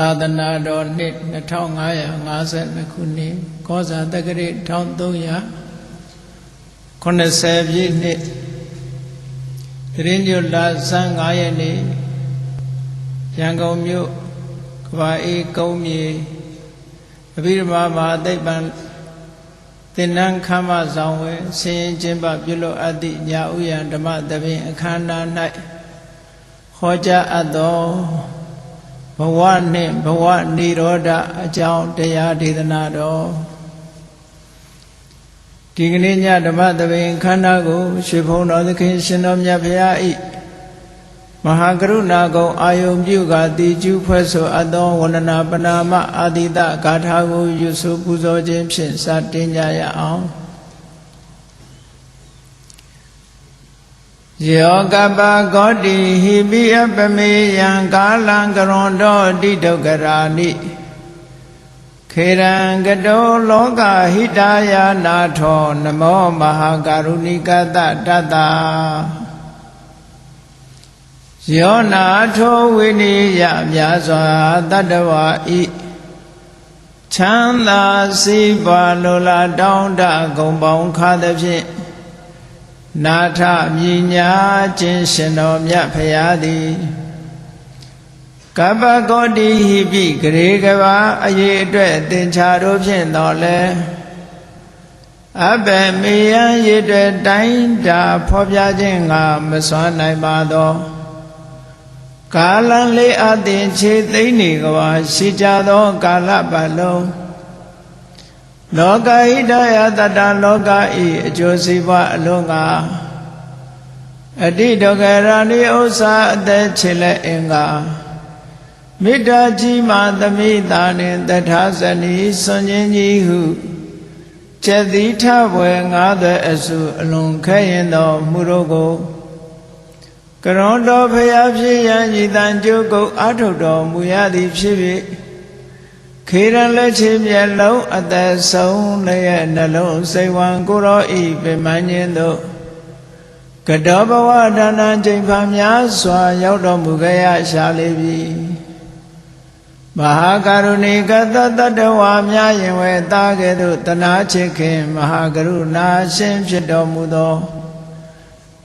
သာသနာတော်နှစ်2552ခုနှစ်ကောဇာတက္ကရာ1380ပြည့်နှစ်တရင်ညွတ်လဆန်း9ရက်နေ့ရန်ကုန်မြို့ကဘာအေးကုန်းမြေအဘိဓမ္မာမဟာသိပ္ပံသင်္นานခမ်းမဆောင်ဝဲဆင်းရင်ကျင်းပပြုလုပ်အပ်သည့်ညာဥယျာဓမ္မသဘင်အခမ်းအနား၌ဟောကြားအပ်သောဘဝနှင့်ဘဝនិရောဓအကြောင်းတရားဒေသနာတော်ဒီကနေ့ညဓမ္မသဘင်ခန္ဓာကိုရွှေဘုံတော်သခင်ရှင်တော်မြတ်ဖရာဤမဟာကရုဏာကုံအာယုံပြုကာတိကျူးဖွဲ့ဆိုအပ်သောဝန္ဒနာပနာမအာတိတဂါထာကိုရွတ်ဆိုပူဇော်ခြင်းဖြင့်စတင်ကြရအောင်ယောကပဂောတိဟိပိအပမေယံကာလံကရွန်တောတိဒုက္ခရာနိခေရံကတောလောကဟိတာယနာထောနမောမဟာကရုဏိကတတတ္တယောနာထောဝိနိယမြာစွာတတ္တဝါဤချမ်းသာစိပါလိုလားတောင်းတဂုံပေါင်းခါသဖြင့်နာထမြညာခြင်းရှင်တော်မြတ်ဖရာသည်ကပ္ပဂောတိဟိပိဂရေကဘာအရေးအတွက်သင်္ချာတို့ဖြင့်တော်လဲအဘယ်မေယံရည်တွေတိုင်းတာဖော်ပြခြင်းငါမစွမ်းနိုင်ပါသောကာလံလေးအသင်ခြေသိမ့်နေကဘာရှိကြသောကာလပတ်လုံးလောကဣဒယတတလောကဤအကျိုးစီးပွားအလုံးငါအတိဒုက္ခရာနိဥစ္စာအသက်ချေလက်အင်္ဂါမေတ္တာကြီးမှသမိတာနှင့်တထာဇနီစွန်ခြင်းကြီးဟုကျက်သီထဘွယ်ငါးသွဲအစုအလွန်ခဲရင်သောမှုတို့ကိုကရွန်တော်ဖရာဖြစ်ရန်ဤတန်ကျုပ်ကုတ်အာထုတ်တော်မူရသည်ဖြစ်၍ခေရန်လက်ချေမျက်လုံးအသက်ဆုံးလည်းရဲ့နှလုံးစိတ်ဝံကိုရောဤပင်မခြင်းတို့ကတောဘဝဒါနချိန်ဖန်များစွာရောက်တော်မူခဲ့ရရှာလေပြီမဟာကရုဏိကတတ္တဝါများရင်ဝဲသားကဲ့သို့တနာချစ်ခင်မဟာကရုဏာရှင်ဖြစ်တော်မူသော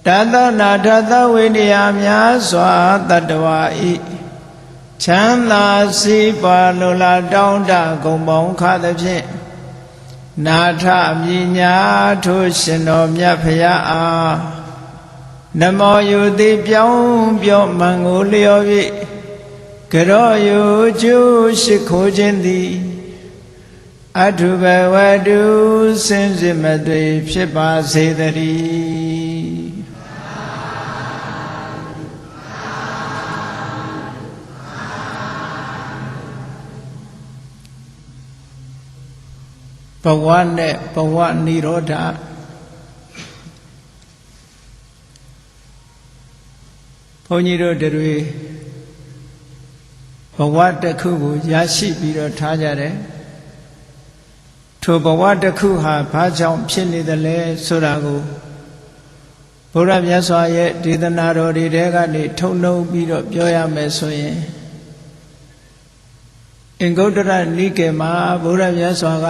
တသနာထသဝိနည်းများစွာတတ္တဝါဤချမ်းသာစိပါလိုလားတောင်းတဂုံပေါင်းခါသဖြင့်နာထမြညာထိုရှင်တော်မြတ်ဖရာအားနမောယုတိပြောင်းပြော့မှန်ကိုလျော်၍ကရောယုကျိုးရှိခိုးခြင်းသည်အထုဘဝတုစင်စစ်မသွေဖြစ်ပါစေတည်းဘဝနဲ့ဘဝនិရောဓဘုန်းကြီးတို့တွေဘဝတစ်ခုကိုရရှိပြီးတော့ထားကြတယ်ထိုဘဝတစ်ခုဟာဘာကြောင့်ဖြစ်နေသလဲဆိုတာကိုဘုရားမြတ်စွာရဲ့ဒေသနာတော်တွေထဲကနေထုံနှုံပြီးတော့ပြောရမယ်ဆိုရင်အင်္ဂုတ္တရနိကေမှာဘုရားမြတ်စွာက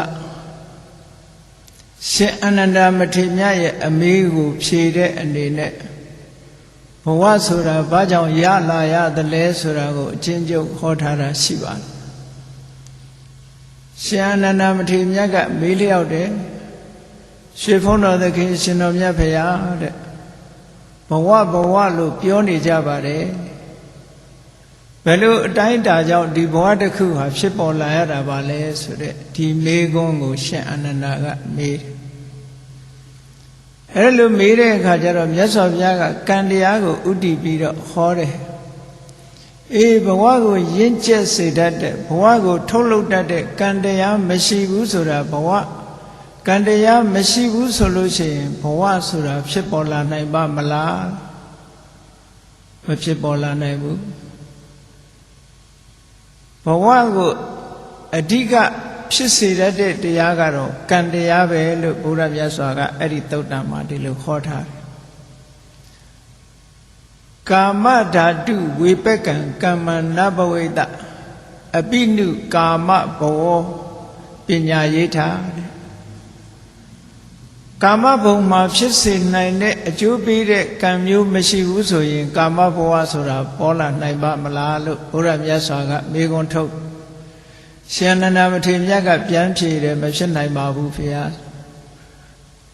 ရှင်အနန္ဒမထေရမြတ်ရဲ့အမေးကိုဖြေတဲ့အနေနဲ့ဘဝဆိုတာဘာကြောင့်ရလာရသလဲဆိုတာကိုအချင်းချင်းဟောထားတာရှိပါတယ်ရှင်အနန္ဒမထေရမြတ်ကမေးလျောက်တယ်ရွှေဘုန်းတော်သခင်ရှင်တော်မြတ်ဖရာတဲ့ဘဝလို့ပြောနေကြပါတယ်ဘယ်လိုအတိုင်းအတာကြောင့်ဒီဘဝတစ်ခုဟာဖြစ်ပေါ်လာရတာပါလဲဆိုတဲ့ဒီမေးခွန်းကိုရှင်အနန္ဒကမေးတယ်အဲ့လိုမေးတဲ့အခါကျတော့မြတ်စွာဘုရားကကံတရားကိုဥတည်ပြီးတော့ဟောတယ်အေးဘဝကိုရင့်ကျက်စေတတ်တဲ့ဘဝကိုထုတ်လုပ်တတ်တဲ့ကံတရားမရှိဘူးဆိုတာဘဝကံတရားမရှိဘူးဆိုလို့ရှိရင်ဘဝဆိုတာဖြစ်ပေါ်လာနိုင်ပါမလားမဖြစ်ပေါ်လာနိုင်ဘူးဘဝကိုအဓိကဖြစ်စေတတ်တဲ့တရားကတော့ကံတရားပဲလို့ဘုရားမြတ်စွာကအဲ့ဒီသုတ်တံမှာဒီလိုဟောထားတယ်ကာမဓာတုဝေပက္ကံကမ္မနဘဝိတ အပိနုကာမဘောပညာရေးထားကာမဘုံမှာဖြစ်စေနိုင်တဲ့အကျိုးပေးတဲ့ကံမျိုးမရှိဘူးဆိုရင်ကာမဘဝဆိုတာပေါ်လာနိုင်ပါမလားလို့ဘုရားမြတ်စွာကမေခွန်းထုတ်ရှင်နန္ဒမထေရမြတ်ကပြန်ဖြေတယ်မဖြစ်နိုင်ပါဘူးဖေဟာ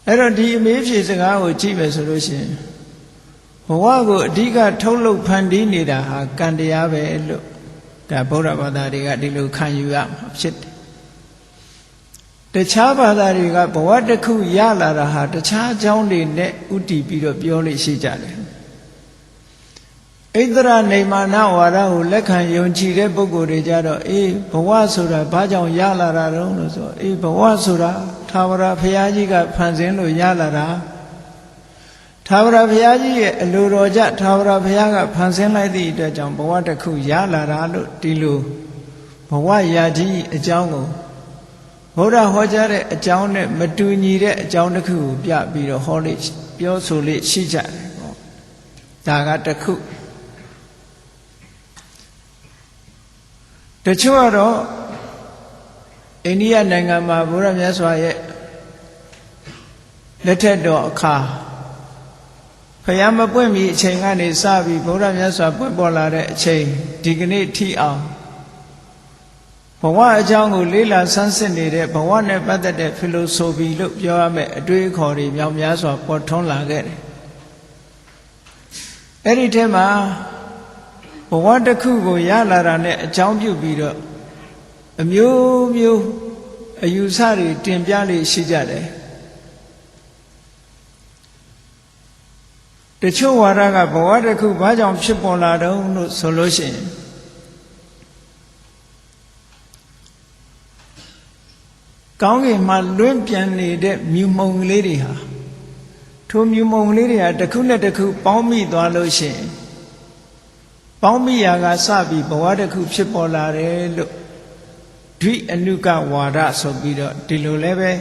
အဲ့တော့ဒီအမေးဖြေစကားကိုကြည့်မယ်ဆိုလို့ရှိရင်ဘဝကိုအဓိကထုတ်လုပ်ဖန်တီးနေတာဟာကံတရားပဲလို့ဒါဗုဒ္ဓဘာသာတွေကဒီလိုခံယူရမှာဖြစ်တယ်တခြားဘာသာတွေကဘဝတစ်ခုရလာတာဟာတခြားအကြောင်းတွေနဲ့ဥတည်ပြီးတော့ပြောလို့ရှိကြတယ်ဣန္ဒြနေမာနဝါဒကိုလက်ခံယုံကြည်တဲ့ပုဂ္ဂိုလ်တွေကြတော့အေးဘဝဆိုတာဘာကြောင့်ရလာတာတုံးလို့ဆိုအေးဘဝဆိုတာသာဝရဘုရားကြီးကဖန်ဆင်းလို့ရလာတာသာဝရဘုရားကြီးရဲ့အလိုတော်ကြသာဝရဘုရားကဖန်ဆင်းလိုက်သည့်အတွက်ကြောင့်ဘဝတစ်ခုရလာတာလို့ဒီလိုဘဝရာကြီးအကြောင်းကိုဘုရားဟောကြားတဲ့အကြောင်းနဲ့မတူညီတဲ့အကြောင်းတစ်ခုကိုပြပြီးတော့ဟောလိပြောဆိုလိရှိကြတယ်ပေါ့ဒါကတစ်ခုတချို့ကတော့အိန္ဒိယနိုင်ငံမှာဘုရားမြတ်စွာရဲ့လက်ထက်တော်အခါဖယားမပွင့်မီအချိန်ကနေစပြီးဘုရားမြတ်စွာပွင့်ပေါ်လာတဲ့အချိန်ဒီကနေ့ထိအောင်ဘဝအကြောင်းကိုလေးလာဆန်းစစ်နေတဲ့ဘဝနဲ့ပတ်သက်တဲ့ဖီလိုဆိုဖီလို့ပြောရမယ့်အတွေးအခေါ်တွေမြောက်များစွာပေါ်ထွန်းလာခဲ့တယ်အဲ့ဒီထဲမှာဘဝတစ်ခုကိုရလာတာနဲ့အကြောင်းပြုပြီးတော့အမျိုးမျိုးအယူဆတွေတင်ပြလေးရှိကြတယ်တချို့ဝါဒကဘဝတစ်ခုဘာကြောင့်ဖြစ်ပေါ်လာတုံးလို့ဆိုလို့ရှိရင်ကောင်းကင်မှာလွင့်ပြန်နေတဲ့မြူမှုန်ကလေးတွေဟာထိုမြူမှုန်ကလေးတွေဟာတစ်ခုနဲ့တစ်ခုပေါင်းမိသွားလို့ရှိရင်ပေါင်းမိရာကစပြီးဘဝတစ်ခုဖြစ်ပေါ်လာတယ်လို့ဒွိအနုကဝါဒဆိုပြီးတော့ဒီလိုလည်းပဲ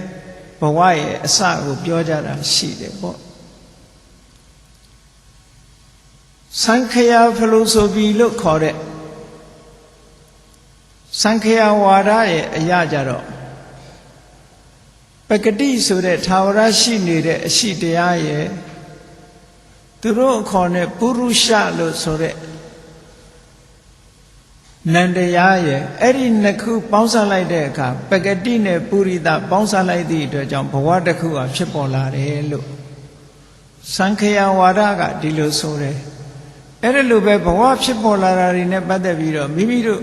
ဘဝရဲ့အစကိုပြောကြတာရှိတယ်ပေါ့စံခယာဖလိုဆိုပြီးလို့ခေါ်တဲ့စံခယာဝါဒရဲ့အရာကြတော့ပကတိဆိုတဲ့သာဝရရှိနေတဲ့အရှိတရားရဲ့သူတို့အခေါ်နဲ့ပုရုရှလို့ဆိုတဲ့နန္တရားရဲ့အဲ့ဒီနှစ်ခုပေါင်းစပ်လိုက်တဲ့အခါပကတိနဲ့ပုရိသပေါင်းစပ်လိုက်သည့်အတွက်ကြောင့်ဘဝတစ်ခုဟာဖြစ်ပေါ်လာတယ်လို့စံခယာဝါဒကဒီလိုဆိုတယ်အဲ့ဒီလိုပဲဘဝဖြစ်ပေါ်လာတာတွေနဲ့ပတ်သက်ပြီးတော့မိမိတို့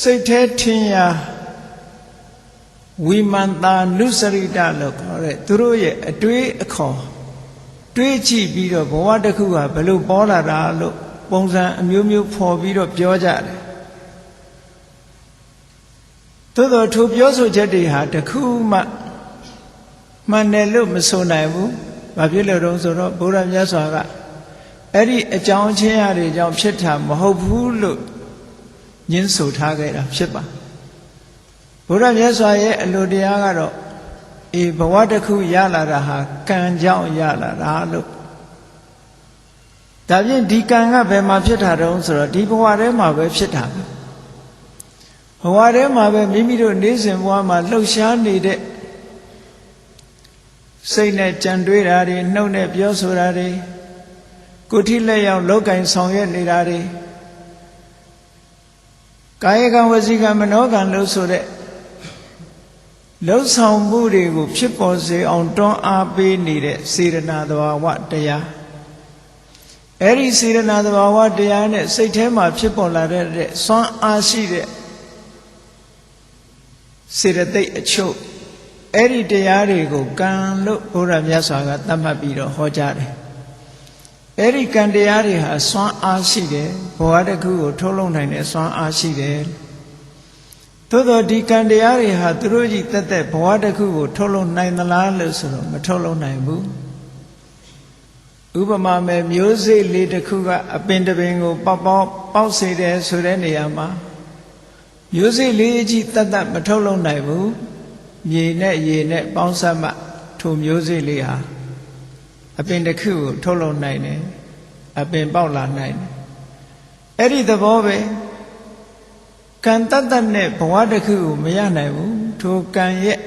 စိတ်แท้ထင်ရာဝိမန္တာနုစရိတလို့ခေါ်တဲ့သူတို့ရဲ့အတွေးအခေါ်တွေးကြည့်ပြီးတော့ဘဝတစ်ခုဟာဘယ်လိုပေါ်လာတာလို့ပုံစံအမျိုးမျိုးဖော်ပြီးတော့ပြောကြတယ်သို့တော်ထိုပြောဆိုချက်တွေဟာတခုမှမှန်တယ်လို့မဆိုနိုင်ဘူးဘာဖြစ်လို့တုံးဆိုတော့ဘုရားမြတ်စွာကအဲ့ဒီအကြောင်းချင်းရာတွေကြောင့်ဖြစ်တာမဟုတ်ဘူးလို့ညင်းဆိုထားခဲ့တာဖြစ်ပါဘုရားမြတ်စွာရဲ့အလိုတရားကတော့အေးဘဝတစ်ခုရလာတာဟာကံကြောင့်ရလာတာလို့ဒါဖြင့်ဒီကံကဘယ်မှာဖြစ်တာတုံးဆိုတော့ဒီဘဝထဲမှာပဲဖြစ်တာဘဝထဲမှာပဲမိမိတို့နေ့စဉ်ဘဝမှာလှုပ်ရှားနေတဲ့စိတ်နဲ့ကြံတွေးတာတွေနှုတ်နဲ့ပြောဆိုတာတွေကိုယ်ထိလက်ရောက်လောက်ကင်ဆောင်ရွက်နေတာတွေကာယကံဝစီကံမနောကံလို့ဆိုတဲ့လှုပ်ဆောင်မှုတွေကိုဖြစ်ပေါ်စေအောင်တွန်းအားပေးနေတဲ့စေရနာသဘာဝတရားအဲ့ဒီစေရနာသဘာဝတရားနဲ့စိတ်ထဲမှာဖြစ်ပေါ်လာတဲ့စွမ်းအားရှိတဲ့စေတသိက်အချုပ်အဲ့ဒီတရားတွေကိုကံလို့ဘုရားမြတ်စွာကသတ်မှတ်ပြီးတော့ဟောကြားတယ်အဲ့ဒီကံတရားတွေဟာစွမ်းအားရှိတယ်ဘဝတစ်ခုကိုထုတ်လုပ်နိုင်တဲ့စွမ်းအားရှိတယ်သို့သောဒီကံတရားတွေဟာသူတို့ကြီးတက်တက်ဘဝတစ်ခုကိုထုတ်လုပ်နိုင်သလားလို့ဆိုတော့မထုတ်လုပ်နိုင်ဘူးဥပမာမဲ့မျိုးစေ့လေးတစ်ခုကအပင်တစ်ပင်ကိုပေါက်စေတယ်ဆိုတဲ့နေရာမှာမျိုးစေ့လေးကြီးတက်တက်မထုတ်လုပ်နိုင်ဘူးမြေနဲ့ရေနဲ့ပေါင်းစပ်မှထိုမျိုးစေ့လေးဟာအပင်တစ်ခုကိုထုတ်လုပ်နိုင်တယ်အပင်ပေါက်လာနိုင်တယ်အဲ့ဒီသဘောပဲ ကံတတ်တတ်နဲ့ဘဝတစ်ခုကိုမရနိုင်ဘူးထိုကံရဲ့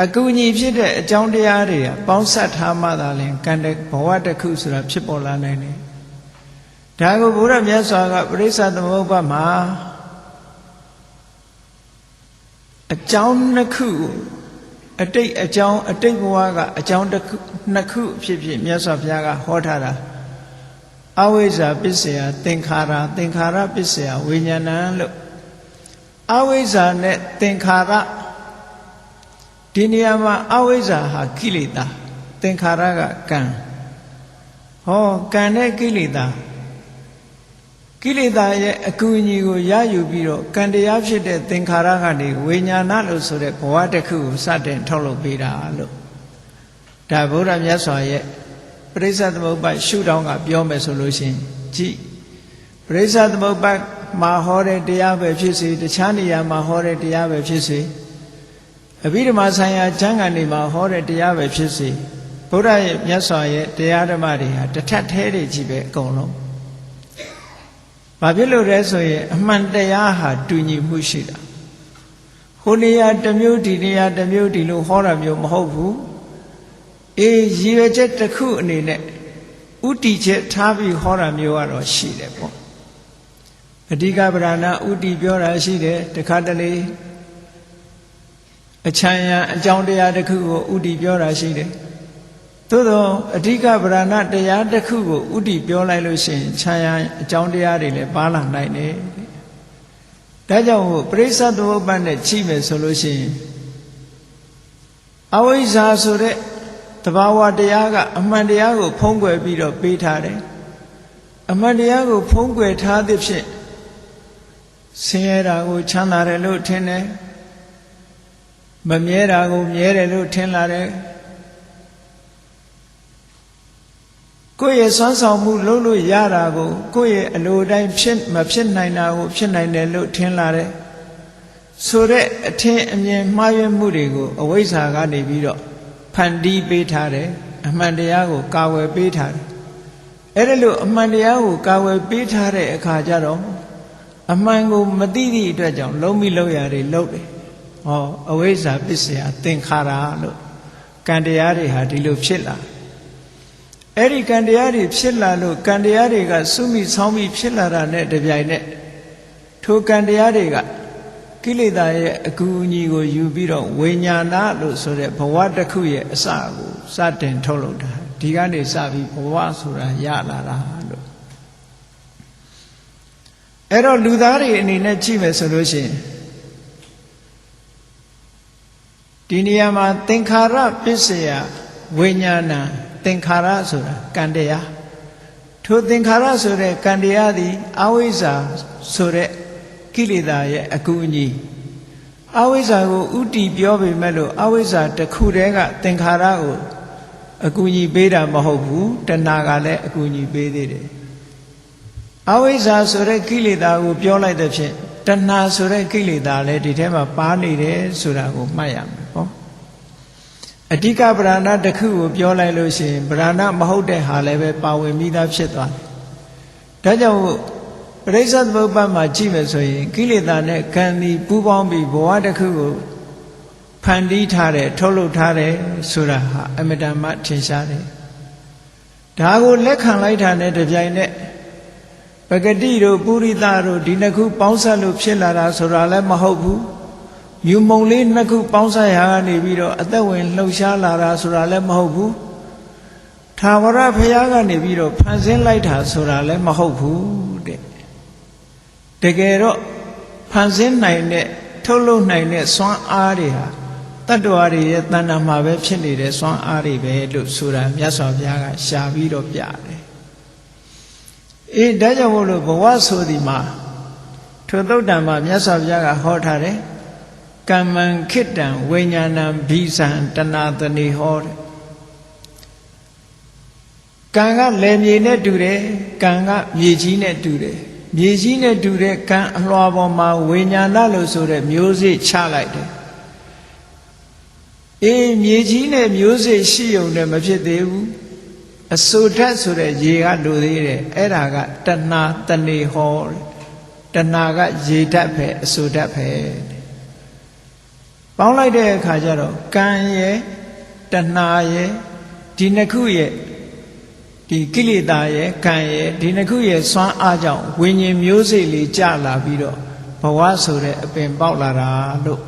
အကူအညီဖြစ်တဲ့အကြောင်းတရားတွေကပေါင်းစပ်ထားမှသာလျှင်ကံတဲ့ဘဝတစ်ခုဆိုတာဖြစ်ပေါ်လာနိုင်တယ်ဒါကိုဘုရားမြတ်စွာကပရိစ္ဆသမုပ္ပါမှာအကြောင်းနှစ်ခုအတိတ်အကြောင်းအတိတ်ဘဝကအကြောင်းတစ်ခုနှစ်ခုဖြစ်ဖြစ်မြတ်စွာဘုရားကဟောထားတာအဝိဇ္ဇာပစ္စယသင်္ခါရပစ္စယဝိညာဏလို့အဝိဇ္ဇာနဲ့သင်္ခါရဒီနေရာမှာအဝိဇ္ဇာဟာကိလေသာသင်္ခါရကကံဟောကံနဲ့ကိလေသာရဲ့အကူအညီကိုရယူပြီးတော့ကံတရားဖြစ်တဲ့သင်္ခါရကနေဝိညာဏလို့ဆိုတဲ့ဘဝတစ်ခုကိုစတင်ထုတ်လုပ်ပေးတာလို့ဒါဗုဒ္ဓမြတ်စွာရဲ့ပရိစ္ဆသမုပ္ပါရှုထောင့်ကပြောမယ်ဆိုလို့ရှိရင်ကြည့်ပရိစ္ဆသမုပ္ပါမှာဟောတဲ့တရားပဲဖြစ်စေတခြားနေရာမှာဟောတဲ့တရားပဲဖြစ်စေအဘိဓမ္မာဆိုင်ရာကျမ်းဂန်တွေမှာဟောတဲ့တရားပဲဖြစ်စေဗုဒ္ဓရဲ့မြတ်စွာရဲ့တရားဓမ္မတွေဟာတစ်ထပ်သေးတွေကြီးပဲအကုန်လုံးဘာဖြစ်လို့လဲဆိုရင်အမှန်တရားဟာတူညီမှုရှိတာဟိုနေရာတစ်မျိုးဒီနေရာတစ်မျိုးဒီလိုဟောတာမျိုးမဟုတ်ဘူးရည်ရွယ်ချက်တစ်ခုအနေနဲ့ဥတီချက်ထားပြီးဟောတာမျိုးကတော့ရှိတယ်ပေါ့အဓိကဗရဏဥတီပြောတာရှိတယ်တခါတလေအချမ်းရအကြောင်းတရားတစ်ခုကိုဥတီပြောတာရှိတယ်သို့သောအဓိကဗရဏတရားတစ်ခုကိုဥတီပြောလိုက်လို့ရှိရင်ချမ်းရအကြောင်းတရားတွေလည်းပါလာနိုင်တယ်ဒါကြောင့်ပရိစ္ဆသမုပ္ပါနဲ့ကြည့်မယ်ဆိုလို့ရှိရင်အဝိဇ္ဇာဆိုတဲ့တဘာဝတရားကအမှန်တရားကိုဖုံးကွယ်ပြီးတော့ပေးထားတယ်အမှန်တရားကိုဖုံးကွယ်ထားသဖြင့်ဆင်းရဲတာကိုချမ်းသာတယ်လို့ထင်တယ်မမြဲတာကိုမြဲတယ်လို့ထင်လာတယ်ကိုယ့်ရဲ့စွမ်းဆောင်မှုလုပ်လို့ရတာကိုကိုယ့်ရဲ့အလိုတိုင်းမဖြစ်နိုင်တာကိုဖြစ်နိုင်တယ်လို့ထင်လာတယ်ဆိုတဲ့အထင်အမြင်မှားယွင်းမှုတွေကိုအဝိဇ္ဇာကနေပြီးတော့ဖန်တီးပေးထားတယ်အမှန်တရားကိုကာဝယ်ပေးထားတယ်အဲ့ဒါလို့အမှန်တရားကိုကာဝယ်ပေးထားတဲ့အခါကျတော့အမှန်ကိုမသိသည့်အတွက်ကြောင့်လုံးမိလုံးရတယ်လုံးတယ်ဟောအဝိဇ္ဇာပစ္စယသင်္ခါရလို့ကံတရားတွေဟာဒီလိုဖြစ်လာအဲ့ဒီကံတရားတွေဖြစ်လာလို့ကံတရားတွေကစုမိဆောင်းမိဖြစ်လာတာနဲ့တပြိုင်နက်ထိုကံတရားတွေကကိလေသာရဲ့အကူအညီကိုယူပြီးတော့ဝိညာဏလို့ဆိုတဲ့ဘဝတစ်ခုရဲ့အစကိုစတင်ထုတ်လုပ်တာဒီကနေစပြီးဘဝဆိုတာရလာတာလို့အဲ့တော့လူသားတွေအနေနဲ့ကြည့်မယ်ဆိုလို့ရှိရင်ဒီနေရာမှာသင်္ခါရပစ္စယဝိညာဏသင်္ခါရဆိုတာကံတရားထိုသင်္ခါရဆိုတဲ့ကံတရားသည်အဝိဇ္ဇာဆိုတဲ့ကိလေသာရဲ့အကူအညီအဝိဇ္ဇာကိုဥတီပြောပေမဲ့လို့အဝိဇ္ဇာတစ်ခုတည်းကသင်္ခါရကိုအကူအညီပေးတာမဟုတ်ဘူးတဏှာကလည်းအကူအညီပေးသေးတယ်အဝိဇ္ဇာဆိုတဲ့ကိလေသာကိုပြောလိုက်တဲ့ဖြင့်တဏှာဆိုတဲ့ကိလေသာလည်းဒီထဲမှာပါနေတယ်ဆိုတာကိုမှတ်ရမယ်ပေါ့အဓိကဗရဏတစ်ခုကိုပြောလိုက်လို့ရှိရင်ဗရဏမဟုတ်တဲ့ဟာလည်းပဲပါဝင်မိသားဖြစ်သွားတယ်ဒါကြောင့်ပရိစ္ဆသမုပ္ပါမှာကြည့်မယ်ဆိုရင်ကိလေသာနဲ့ကံဒီပူးပေါင်းပြီးဘဝတစ်ခုကိုဖန်တီးထားတယ်ထုတ်လုပ်ထားတယ်ဆိုတာဟာအမတန်မှထင်ရှားတယ်ဒါကိုလက်ခံလိုက်တာနဲ့တပြိုင်နက်ပဂတိတို့ပုရိသတို့ဒီနှစ်ခုပေါင်းစပ်လို့ဖြစ်လာတာဆိုတာလည်းမဟုတ်ဘူးမြူမုံလေးနှစ်ခုပေါင်းစပ်ရာကနေပြီးတော့အသက်ဝင်လှုပ်ရှားလာတာဆိုတာလည်းမဟုတ်ဘူးထာဝရဘုရားကနေပြီးတော့ဖန်ဆင်းလိုက်တာဆိုတာလည်းမဟုတ်ဘူးတဲ့တကယ်တော့ဖန်ဆင်းနိုင်တဲ့ထုတ်လုပ်နိုင်တဲ့စွမ်းအားတွေဟာတတ္တဝါတွေရဲ့တဏ္ဍာမှာပဲဖြစ်နေတဲ့စွမ်းအားတွေပဲလို့ဆိုတာမြတ်စွာဘုရားကရှာပြီးတော့ပြတယ်အေးဒါကြောင့်မို့လို့ဘဝဆိုဒီမှာထိုသုတ်တံမှာမြတ်စွာဘုရားကဟောထားတယ်ကမ္မံခိတ္တံဝိညာဏံဘိဇံတဏတနေဟောတဲ့ကံကလယ်မြေနဲ့တူတယ်ကံကမြေကြီးနဲ့တူတယ်မြေကြီးနဲ့တူတဲ့ကံအလွှာပေါ်မှာဝိညာဏလို့ဆိုတဲ့မျိုးစေ့ချလိုက်တယ်အေးမြေကြီးနဲ့မျိုးစေ့ရှိုံနဲ့မဖြစ်သေးဘူးအစိုးဓာတ်ဆိုတဲ့ရေကလိုသေးတယ်အဲ့ဒါကတဏတနေဟောတဲ့ တဏှာကရေတတ်ပဲအဆိုတတ်ပဲပေါင်းလိုက်တဲ့အခါကျတော့ကံရဲ့တဏှာရဲ့ဒီနှစ်ခုရဲ့ဒီကိလေသာရဲ့ကံရဲ့ဒီနှစ်ခုရဲ့စွမ်းအားကြောင့်ဝိညာဉ်မျိုးစိတ်လေးကျလာပြီးတော့ဘဝဆိုတဲ့အပင်ပေါက်လာတာလို့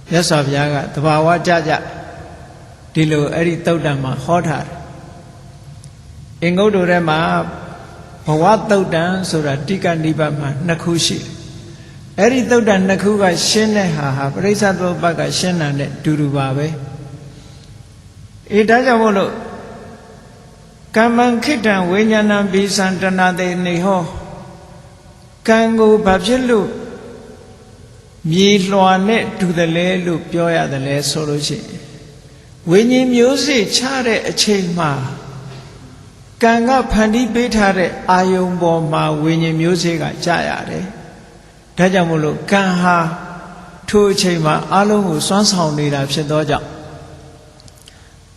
မြတ်စွာဘုရားကသဘာဝကြကြဒီလိုအဲ့ဒီသုတ်တံမှာဟောထားတယ်အင်္ဂုတ္တထဲမှာဘဝသုတ်တံဆိုတာတိကနိဗ္ဗာန်မှာနှစ်ခုရှိတယ်အဲ့ဒီသုတ်တံနှစ်ခုကရှင်းတဲ့ဟာပရိစ္ဆသမုပ္ပါဒ်ကရှင်းတာနဲ့တူတူပါပဲဒါကြောင့်မို့လို့ကမ္မံခိတံဝိညာဏံဘိသံတဏတေနေဟောကံကိုဘာဖြစ်လို့မြေလွှာနဲ့တူတယ်လဲလို့ပြောရတယ်လဲဆိုလို့ရှိရင်ဝိညာဉ်မျိုးစေ့ချတဲ့အချိန်မှာကံကဖန်တီးပေးထားတဲ့အာယုံပေါ်မှာဝိညာဉ်မျိုးစေ့ကကြာရတယ်ဒါကြောင့်မို့လို့ကံဟာထိုအချိန်မှာအလုံးကိုစွမ်းဆောင်နေတာဖြစ်သောကြောင့်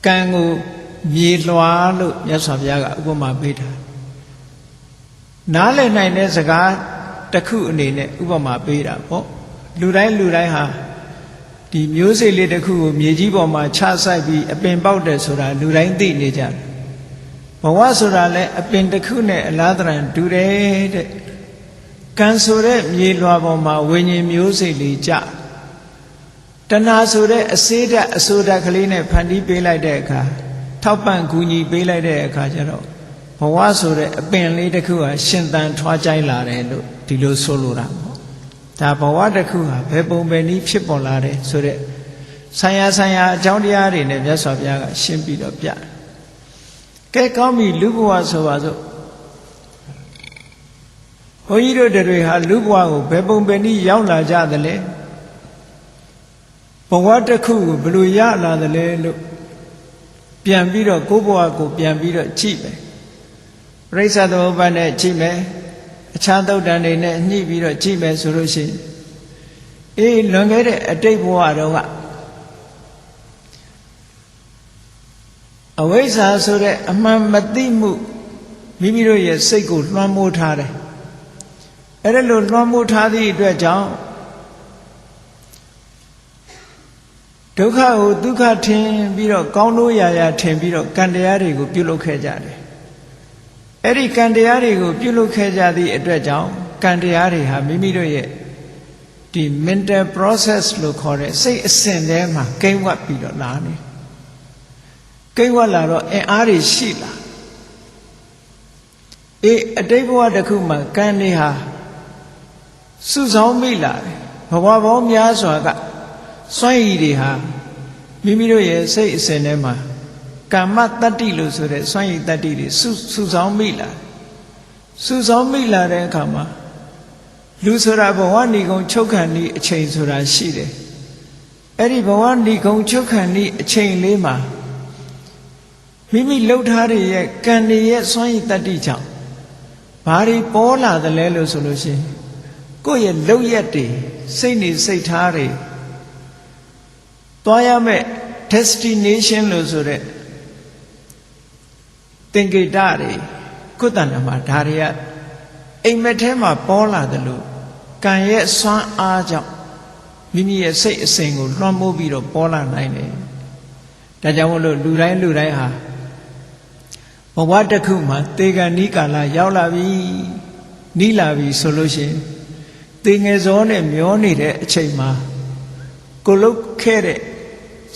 ကံကိုမြေလွှာလို့မြတ်စွာဘုရားကဥပမာပေးထားနားလည်နိုင်တဲ့စကားတစ်ခုအနေနဲ့ဥပမာပေးတာပေါ့လူတိုင်းဟာဒီမျိုးစေ့လေးတစ်ခုကိုမြေကြီးပေါ်မှာချစိုက်ပြီးအပင်ပေါက်တယ်ဆိုတာလူတိုင်းသိနေကြတယ်ဘဝဆိုတာလည်းအပင်တစ်ခုနဲ့အလားတန်တူတယ်တဲ့ကံဆိုတဲ့မြေလွှာပေါ်မှာဝိညာဉ်မျိုးစိတ်လေးကြတဏှာဆိုတဲ့အစေးဓာတ်အဆိုးဓာတ်ကလေးနဲ့ဖန်တီးပေးလိုက်တဲ့အခါထောက်ပံ့ကူညီပေးလိုက်တဲ့အခါကျတော့ဘဝဆိုတဲ့အပင်လေးတစ်ခုဟာရှင်သန်ထွားကြိုင်းလာတယ်လို့ဒီလိုဆိုလိုတာပေါ့ဒါဘဝတစ်ခုဟာဘယ်ပုံပဲနည်းဖြစ်ပေါ်လာတယ်ဆိုတဲ့ဆံရအကြောင်းတရားတွေနဲ့မြတ်စွာဘုရားကရှင်းပြီးတော့ပြတယ်ကဲကောင်းပြီလူဘဝဆိုပါစို့ဘုန်းကြီးတို့တွေဟာလူဘဝကိုဘယ်ပုံပဲနည်းရောက်လာကြသလဲဘဝတစ်ခုကိုဘယ်လိုရလာသလဲလို့ပြန်ပြီးတော့ကိုယ့်ဘဝကိုပြန်ပြီးတော့ကြည့်မယ်ပရိစ္ဆသမုပ္ပါဒ်နဲ့ကြည့်မယ်အခြားသုတ်တန်တွေနဲ့ညှိပြီးတော့ကြည့်မယ်ဆိုလို့ရှိရင်လွန်ခဲ့တဲ့အတိတ်ဘဝတော့ကအဝိဇ္ဇာဆိုတဲ့အမှန်မသိမှုမိမိတို့ရဲ့စိတ်ကိုလွှမ်းမိုးထားတယ်အဲ့ဒါလို့လွှမ်းမိုးထားသည့်အတွက်ကြောင့်ဒုက္ခကိုဒုက္ခထင်ပြီးတော့ကောင်းလို့ရာထင်ပြီးတော့ကံတရားတွေကိုပြုလုပ်ခဲ့ကြတယ်အဲ့ဒီကံတရားတွေကိုပြုလုပ်ခဲ့ကြသည့်အတွက်ကြောင့်ကံတရားတွေဟာမိမိတို့ရဲ့ဒီ mental process လို့ခေါ်တဲ့စိတ်အစဉ်ထဲမှာကိန်းဝတ်ပြီးတော့လာနေကိန်းဝတ်လာတော့အင်အားတွေရှိလာအတိတ်ဘဝတစ်ခုမှာကံတွေဟာစုဆောင်မိလာတယ်ဘဝပေါင်းများစွာကစွန့်ရည်တွေဟာမိမိတို့ရဲ့စိတ်အစဉ်ထဲမှာကာမတတ္တိလို့ဆိုတဲ့စွန့်ရည်တတ္တိတွေစုဆောင်မိလာတဲ့အခါမှာလူဆိုတာဘဝဏီကုံချုပ်ခံဤအချိန်ဆိုတာရှိတယ်အဲ့ဒီဘဝဏီကုံချုပ်ခံဤအချိန်လေးမှာမိမိလှုပ်ထားတဲ့ရဲ့ကံတွေရဲ့စွန့်ရည်တတ္တိကြောင့်ဘာတွေပေါ်လာသလဲလို့ဆိုလို့ရှိရင်ကိုယ့်ရဲ့လှုပ်ရက်တွေစိတ်နေစိတ်ထားတွေသွားရမယ့် destination လို့ဆိုတဲ့သင်္ကေတတွေကိုယ်တဏ္ဍာမှာဒါတွေကအိမ်မက်ထဲမှာပေါ်လာတယ်လို့ကံရဲ့စွမ်းအားကြောင့်မိမိရဲ့စိတ်အစဉ်ကိုလွှမ်းမိုးပြီးတော့ပေါ်လာနိုင်တယ်ဒါကြောင့်မို့လို့လူတိုင်းဟာဘဝတစ်ခုမှာသေကံဤကာလရောက်လာပြီနီးလာပြီဆိုလို့ရှိရင်သေငယ်စောနဲ့မျောနေတဲ့အချိန်မှာကိုလုတ်ခဲ့တဲ့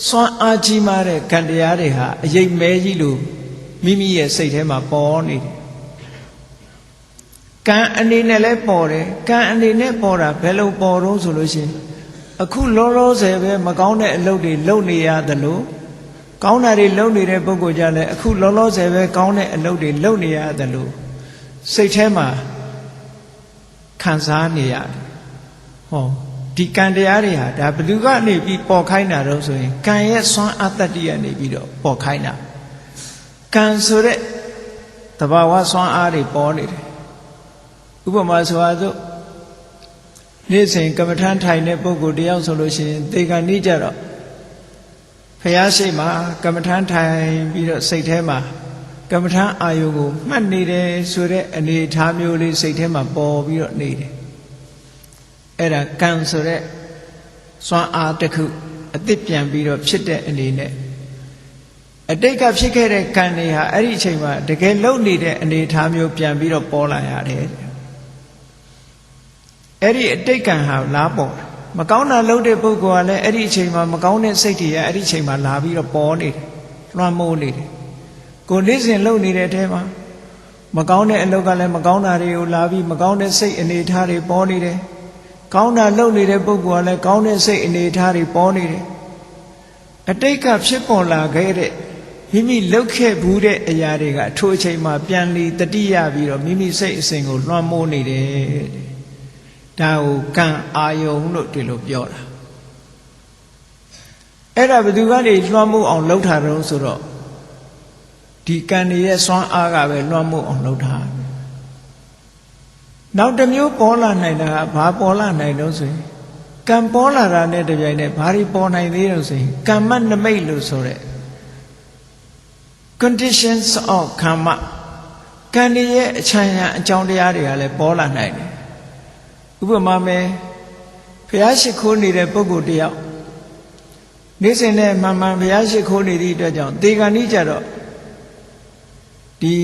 စွမ်းအားကြီးမားတဲ့ကံတရားတွေဟာအရေးမဲကြီးလို့မိမိရဲ့စိတ်ထဲမှာပေါ်နေတယ်ကံအနေနဲ့လည်းပေါ်တယ်ကံအနေနဲ့ပေါ်တာဘယ်လိုပေါ်တော့ဆိုလို့ရှိရင်အခုလောလောဆယ်ပဲမကောင်းတဲ့အလုပ်တွေလုပ်နေရတယ်လို့ကောင်းတာတွေလုပ်နေတဲ့ပုဂ္ဂိုလ်ကြလည်းအခုလောလောဆယ်ပဲကောင်းတဲ့အလုပ်တွေလုပ်နေရတယ်လို့စိတ်ထဲမှာခံစားနေရတယ်ဟောဒီကံတရားတွေဟာဒါဘယ်သူကနေပြီးပေါ်ခိုင်းတာတော့ဆိုရင်ကံရဲ့စွမ်းအတ္တတ္တိကနေပြီးတော့ပေါ်ခိုင်းတာကံဆိုတဲ့တဘာဝစွမ်းအားတွေပေါ်နေတယ်ဥပမာဆိုအားစို့နေ့စဉ်ကမ္မထမ်းထိုင်တဲ့ပုဂ္ဂိုလ်တယောက်ဆိုလို့ရှိရင်သေကံဤကြတော့ဖျားရှိမှကမ္မထမ်းထိုင်ပြီးတော့စိတ်ထဲမှာကမ္မထမ်းအာယုကိုမှတ်နေတယ်ဆိုတဲ့အနေအထားမျိုးလေးစိတ်ထဲမှာပေါ်ပြီးတော့နေတယ် အဲ့ဒါကံဆိုတဲ့စွမ်းအားတစ်ခုအသစ်ပြန်ပြီးတော့ဖြစ်တဲ့အနေနဲ့အတိတ်ကဖြစ်ခဲ့တဲ့ကံတွေဟာအဲ့ဒီအချိန်မှာတကယ်လုံနေတဲ့အနေအထားမျိုးပြန်ပြီးတော့ပေါ်လာရတယ်အဲ့ဒီအတိတ်ကံဟာလားပေါ်မကောင်းတာလုပ်တဲ့ပုဂ္ဂိုလ်ကလည်းအဲ့ဒီအချိန်မှာမကောင်းတဲ့စိတ်တွေကအဲ့ဒီအချိန်မှာလာပြီးတော့ပေါ်နေတယ်လွှမ်းမိုးနေတယ်ကိုနေ့စဉ်လုပ်နေတဲ့အထဲမှာမကောင်းတဲ့အလုပ်ကလည်းမကောင်းတာတွေကိုလာပြီးမကောင်းတဲ့စိတ်အနေအထားတွေပေါ်နေတယ်ကောင်းတာလုပ်နေတဲ့ပုဂ္ဂိုလ်ကလည်းကောင်းတဲ့စိတ်အနေအထားတွေပေါ်နေတယ်အတိတ်ကဖြစ်ပေါ်လာခဲ့တဲ့မိမိလုပ်ခဲ့ဘူးတဲ့အရာတွေကထိုအချိန်မှာပြန်လီတတိယပြီးတော့မိမိစိတ်အစဉ်ကိုလွှမ်းမိုးနေတယ်ဒါကိုကံအာယုံလို့ဒီလိုပြောတာအဲ့ဒါဘယ်သူကနေလွှမ်းမိုးအောင်လုပ်ထားတော့ဆိုတော့ဒီကံရဲ့စွမ်းအားကပဲလွှမ်းမိုးအောင်လုပ်ထားနောက်တစ်မျိုးပေါ်လာနိုင်တာကဘာပေါ်လာနိုင်တော့ဆိုရင်ကံပေါ်လာတာနဲ့တပြိုင်နက်ဘာတွေပေါ်နိုင်သေးတော့ဆိုရင်ကမ္မနမိတ်လို့ဆိုတဲ့ conditions of karma ကံရဲ့အချမ်းရအကြောင်းတရားတွေကလည်းပေါ်လာနိုင်တယ်ဥပမာမယ်ဘုရားရှိခိုးနေတဲ့ပုဂ္ဂိုလ်တယောက်နေ့စဉ်နဲ့မှန်မှန်ဘုရားရှိခိုးနေသည့်အတွက်ကြောင့်တေဂန်ဤကြတော့ဒီ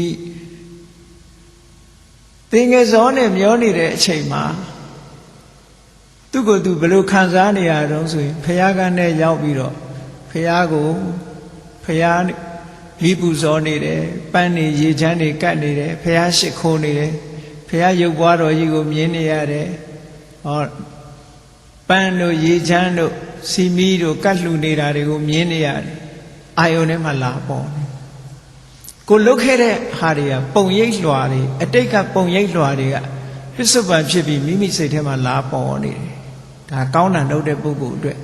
သင်္ကေဇောနဲ့မျောနေတဲ့အချိန်မှာသူ့ကိုယ်သူဘယ်လိုခံစားနေရတော့ဆိုရင်ဘုရားကနဲ့ရောက်ပြီးတော့ဘုရားကိုဘုရားမိပူဇော်နေတယ်ပန်းနေရေချမ်းတွေကတ်နေတယ်ဘုရားရှိခိုးနေတယ်ဘုရားရုပ်ပွားတော်ကြီးကိုမြင်နေရတယ်ဟောပန်းတို့ရေချမ်းတို့စီမီတို့ကတ်လှူနေတာတွေကိုမြင်နေရတယ်အာယုန်ထဲမှာလာပေါ်တယ်ကိုလုတ်ခဲ့တဲ့ဟာတွေကပုံရိပ်လွှာတွေအတိတ်ကပုံရိပ်လွှာတွေကပစ္စုပန်ဖြစ်ပြီးမိမိစိတ်ထဲမှာလာပေါ်နေတယ်ဒါကောင်းတာလုပ်တဲ့ပုဂ္ဂိုလ်အတွက်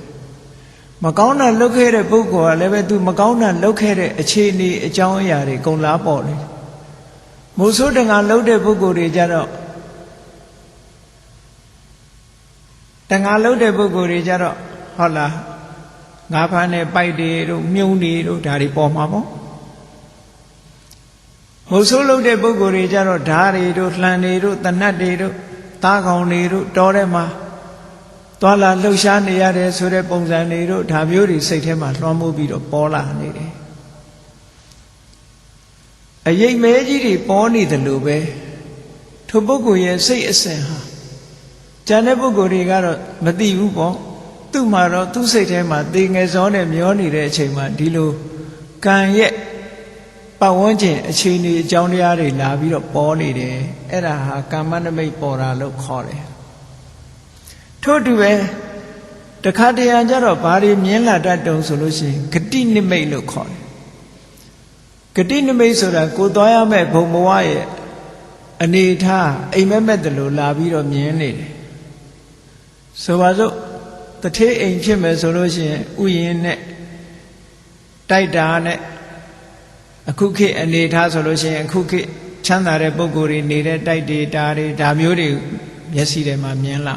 မကောင်းတာလုပ်ခဲ့တဲ့ပုဂ္ဂိုလ်ကလည်းပဲသူမကောင်းတာလုပ်ခဲ့တဲ့အခြေအနေအကြောင်းအရာတွေအကုန်လာပေါ်နေမိုးဆိုးတငါလုပ်တဲ့ပုဂ္ဂိုလ်တွေကြတော့တငါလုပ်တဲ့ပုဂ္ဂိုလ်တွေကြတော့ဟုတ်လားငါးဖမ်းတဲ့ပိုက်တွေတို့မြုံတွေတို့ဒါတွေပေါ်မှာပေါ့မိုးဆိုးလုပ်တဲ့ပုဂ္ဂိုလ်တွေကြတော့ဓာတ်တွေတို့လှန်တွေတို့တနတ်တွေတို့သားကောင်တွေတို့တောထဲမှာသွားလာလှုပ်ရှားနေရတယ်ဆိုတဲ့ပုံစံတွေတို့ဒါမျိုးတွေစိတ်ထဲမှာလွှမ်းမိုးပြီးတော့ပေါ်လာနေတယ်အရေးမဲကြီးတွေပေါ်နေတယ်လို့ပဲထိုပုဂ္ဂိုလ်ရဲ့စိတ်အစဉ်ဟာကျန်တဲ့ပုဂ္ဂိုလ်တွေကတော့မသိဘူးပေါ့သူ့မှာတော့သူ့စိတ်ထဲမှာသေငယ်စောနဲ့မျောနေတဲ့အချိန်မှာဒီလိုကံရဲ့ပတ်ဝန်းကျင်အခြေအနေအကြောင်းတရားတွေလာပြီးတော့ပေါ်နေတယ်အဲ့ဒါဟာကာမနမိတ်ပေါ်တာလို့ခေါ်တယ်ထို့တူပဲတခါတရံကျတော့ဘာတွေမြင်လာတတ်တုံဆိုလို့ရှိရင်ဂတိနိမိတ်လို့ခေါ်တယ်ဂတိနိမိတ်ဆိုတာကိုသွားရမဲ့ဘုံဘဝရဲ့အနေထားအိမ်မက်မဲ့တယ်လို့လာပြီးတော့မြင်နေတယ်ဆိုပါစို့တထေးအိမ်ဖြစ်မယ်ဆိုလို့ရှိရင်ဥယျာဉ်နဲ့တိုက်တာနဲ့အခုခေတ်အနေထားဆိုလို့ရှိရင်အခုခေတ်ချမ်းသာတဲ့ပုဂ္ဂိုလ်တွေနေတဲ့တိုက်တွေတာတွေဒါမျိုးတွေမျက်စိထဲမှာမြင်လာ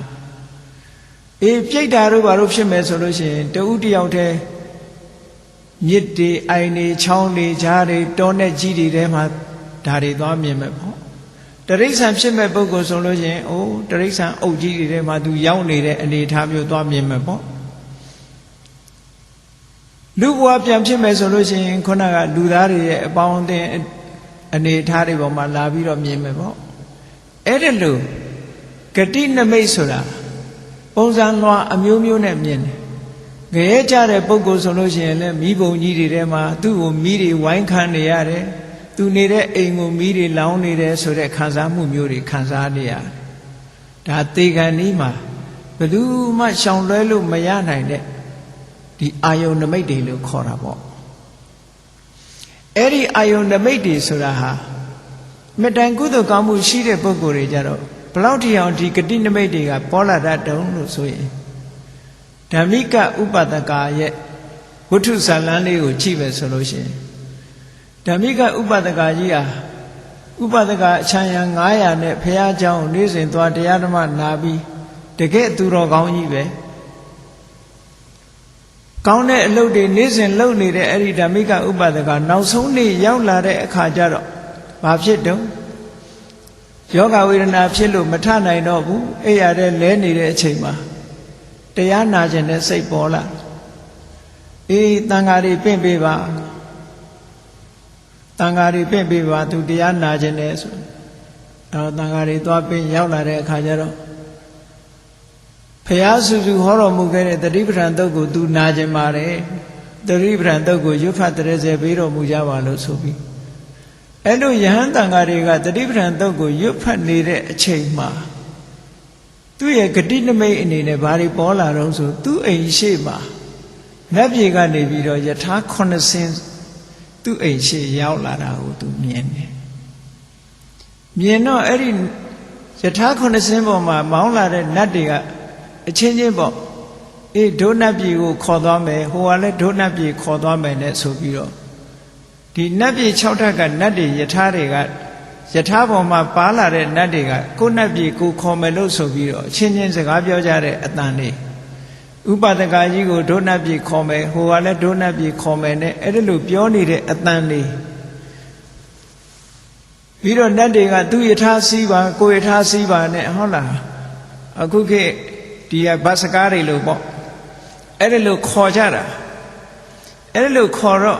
အေးပြိတ္တာတို့ဘာလို့ဖြစ်မယ်ဆိုလို့ရှိရင်တဦးတယောက်တည်းမြစ်တွေအိုင်တွေချောင်းတွေဈာတွေတောနဲ့ကြီးတွေထဲမှာဒါတွေသွားမြင်မယ်ပေါ့တရိစ္ဆာန်ဖြစ်မဲ့ပုဂ္ဂိုလ်ဆိုလို့ရှိရင်အိုးတရိစ္ဆာန်အုပ်ကြီးတွေထဲမှာသူရောက်နေတဲ့အနေအထားမျိုးသွားမြင်မယ်ပေါ့လူဘဝပြန်ဖြစ်မယ်ဆိုလို့ရှိရင်ခုနကလူသားတွေရဲ့အပေါင်းအသင်းအနေအထားတွေပေါ်မှာလာပြီးတော့မြင်မယ်ပေါ့အဲ့ဒါလို့ဂတိနမိတ်ဆိုတာပုံစံလွှာအမျိုးမျိုးနဲ့မြင်တယ်ငရဲကြတဲ့ပုဂ္ဂိုလ်ဆိုလို့ရှိရင်လည်းမိဘုံကြီးတွေထဲမှာသူ့ကိုမိတွေဝိုင်းခံနေရတယ်သူနေတဲ့အိမ်ကိုမိတွေလောင်းနေတယ်ဆိုတဲ့ခံစားမှုမျိုးတွေခံစားနေရတယ်ဒါသေကံဤမှာဘယ်သူမှရှောင်လွဲလို့မရနိုင်တဲ့ဒီအာယုန်နမိတ်တွေလို့ခေါ်တာပေါ့အဲ့ဒီအာယုန်နမိတ်တွေဆိုတာဟာမေတ္တန်ကုသိုလ်ကောင်းမှုရှိတဲ့ပုဂ္ဂိုလ်တွေကြတော့ဘလောက်တိအောင်ဒီဂတိနမိတ်တွေကပေါ်လာတတ်တုံးလို့ဆိုရင်ဓမ္မိကဥပဒကာရဲ့ဝတ္ထုဇာလန်းလေးကိုကြည့်ပဲဆိုလို့ရှိရင်ဓမ္မိကဥပဒကာကြီးဟာဥပဒကာအချမ်းရံ900နဲ့ဘုရားကျောင်းနေ့စဉ်သွားတရားဓမ္မနာပြီးတကယ်သူတော်ကောင်းကြီးပဲကောင်းတဲ့အလုပ်တွေနေ့စဉ်လုပ်နေတဲ့အဲ့ဒီဓမ္မိကဥပဒကာနောက်ဆုံးနေ့ရောက်လာတဲ့အခါကျတော့ဘာဖြစ်တုံး ယောဂဝေဒနာဖြစ်လို့မထနိုင်တော့ဘူးအဲ့ရတဲ့လဲနေတဲ့အချိန်မှာတရားနာခြင်းနဲ့စိတ်ပေါ်လာအေးတန်ဃာတွေပင့်ပေးပါတန်ဃာတွေပင့်ပေးပါသူတရားနာခြင်းနဲ့ဆိုအဲ့တော့တန်ဃာတွေသွားပင့်ရောက်လာတဲ့အခါကျတော့ဘုရားစုစုဟောတော်မူခဲ့တဲ့တတိပဋ္ဌာန်တုတ်ကိုသူနာခြင်းပါတယ်တတိပဋ္ဌာန်တုတ်ကိုရွတ်ဖတ်တရေစေပေးတော်မူကြပါလို့ဆိုပြီးအဲ့လိုယဟန်တန်ဃာတွေကတတိပဋ္ဌာန်တုတ်ကိုရွတ်ဖတ်နေတဲ့အချိန်မှာသူ့ရဲ့ဂတိနမိတ်အနေနဲ့ဘာတွေပေါ်လာတော့ဆိုသူ့အိမ်ရှိမှာနတ်ပြည်ကနေပြီးတော့ယထာ9ဆင်းသူ့အိမ်ရှိရောက်လာတာကိုသူမြင်တယ်မြင်တော့အဲ့ဒီယထာ9ဆင်းပေါ်မှာမောင်းလာတဲ့နတ်တွေကအချင်းချင်းပေါ့အေးဒုနတ်ပြည်ကိုခေါ်သွားမယ်ဟိုကလည်းဒုနတ်ပြည်ခေါ်သွားမယ်နဲ့ဆိုပြီးတော့ဒီနတ်ပြည်6ထပ်ကနတ်တွေယထာတွေကယထာပေါ်မှာပါလာတဲ့နတ်တွေကကိုနတ်ပြည်ကိုခေါ်မယ်လို့ဆိုပြီးတော့အချင်းချင်းစကားပြောကြတဲ့အတန်လေးဥပဒကကြီးကိုဒုနတ်ပြည်ခေါ်မယ်ဟိုကလည်းဒုနတ်ပြည်ခေါ်မယ်နဲ့အဲ့ဒါလိုပြောနေတဲ့အတန်လေးပြီးတော့နတ်တွေကသူယထာစီးပါကိုယထာစီးပါနဲ့ဟုတ်လားအခုခေတ်ဒီကဘတ်စကားတွေလို့ပေါ့အဲ့ဒါလို့ခေါ်ကြတာအဲ့ဒါလို့ခေါ်တော့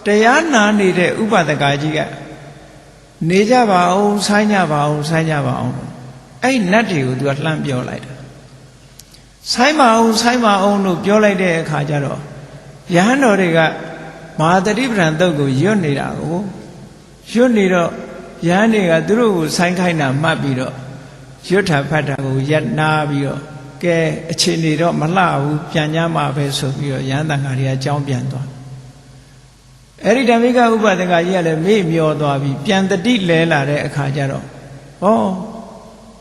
တရားနာနေတဲ့ဥပဒကကြီးကနေကြပါအောင်ဆိုင်းကြပါအောင်ဆိုင်းကြပါအောင်အဲ့နတ်တွေကိုသူကလှမ်းပြောလိုက်တာဆိုင်းပါအောင်ဆိုင်းပါအောင်လို့ပြောလိုက်တဲ့အခါကျတော့ယဟန်တော်တွေကမဟာတတိပဋ္ဌာန်တုတ်ကိုရွတ်နေတာကိုရွတ်နေတော့ယဟန်တွေကသူတို့ကိုဆိုင်းခိုင်းတာမှတ်ပြီးတော့ရွတ်တာဖတ်တာကိုရပ်နာပြီးတော့ကဲအခြေအနေတော့မလှဘူးပြန်ကြမှာပဲဆိုပြီးတော့ယဟန်တန်ဃာတွေကအကြောင်းပြန်သွားအဲ့ဒီဓမ္မိကဥပဒကကြီးကလည်းမေ့မျောသွားပြီးပြန်တတိလဲလာတဲ့အခါကျတော့ဟော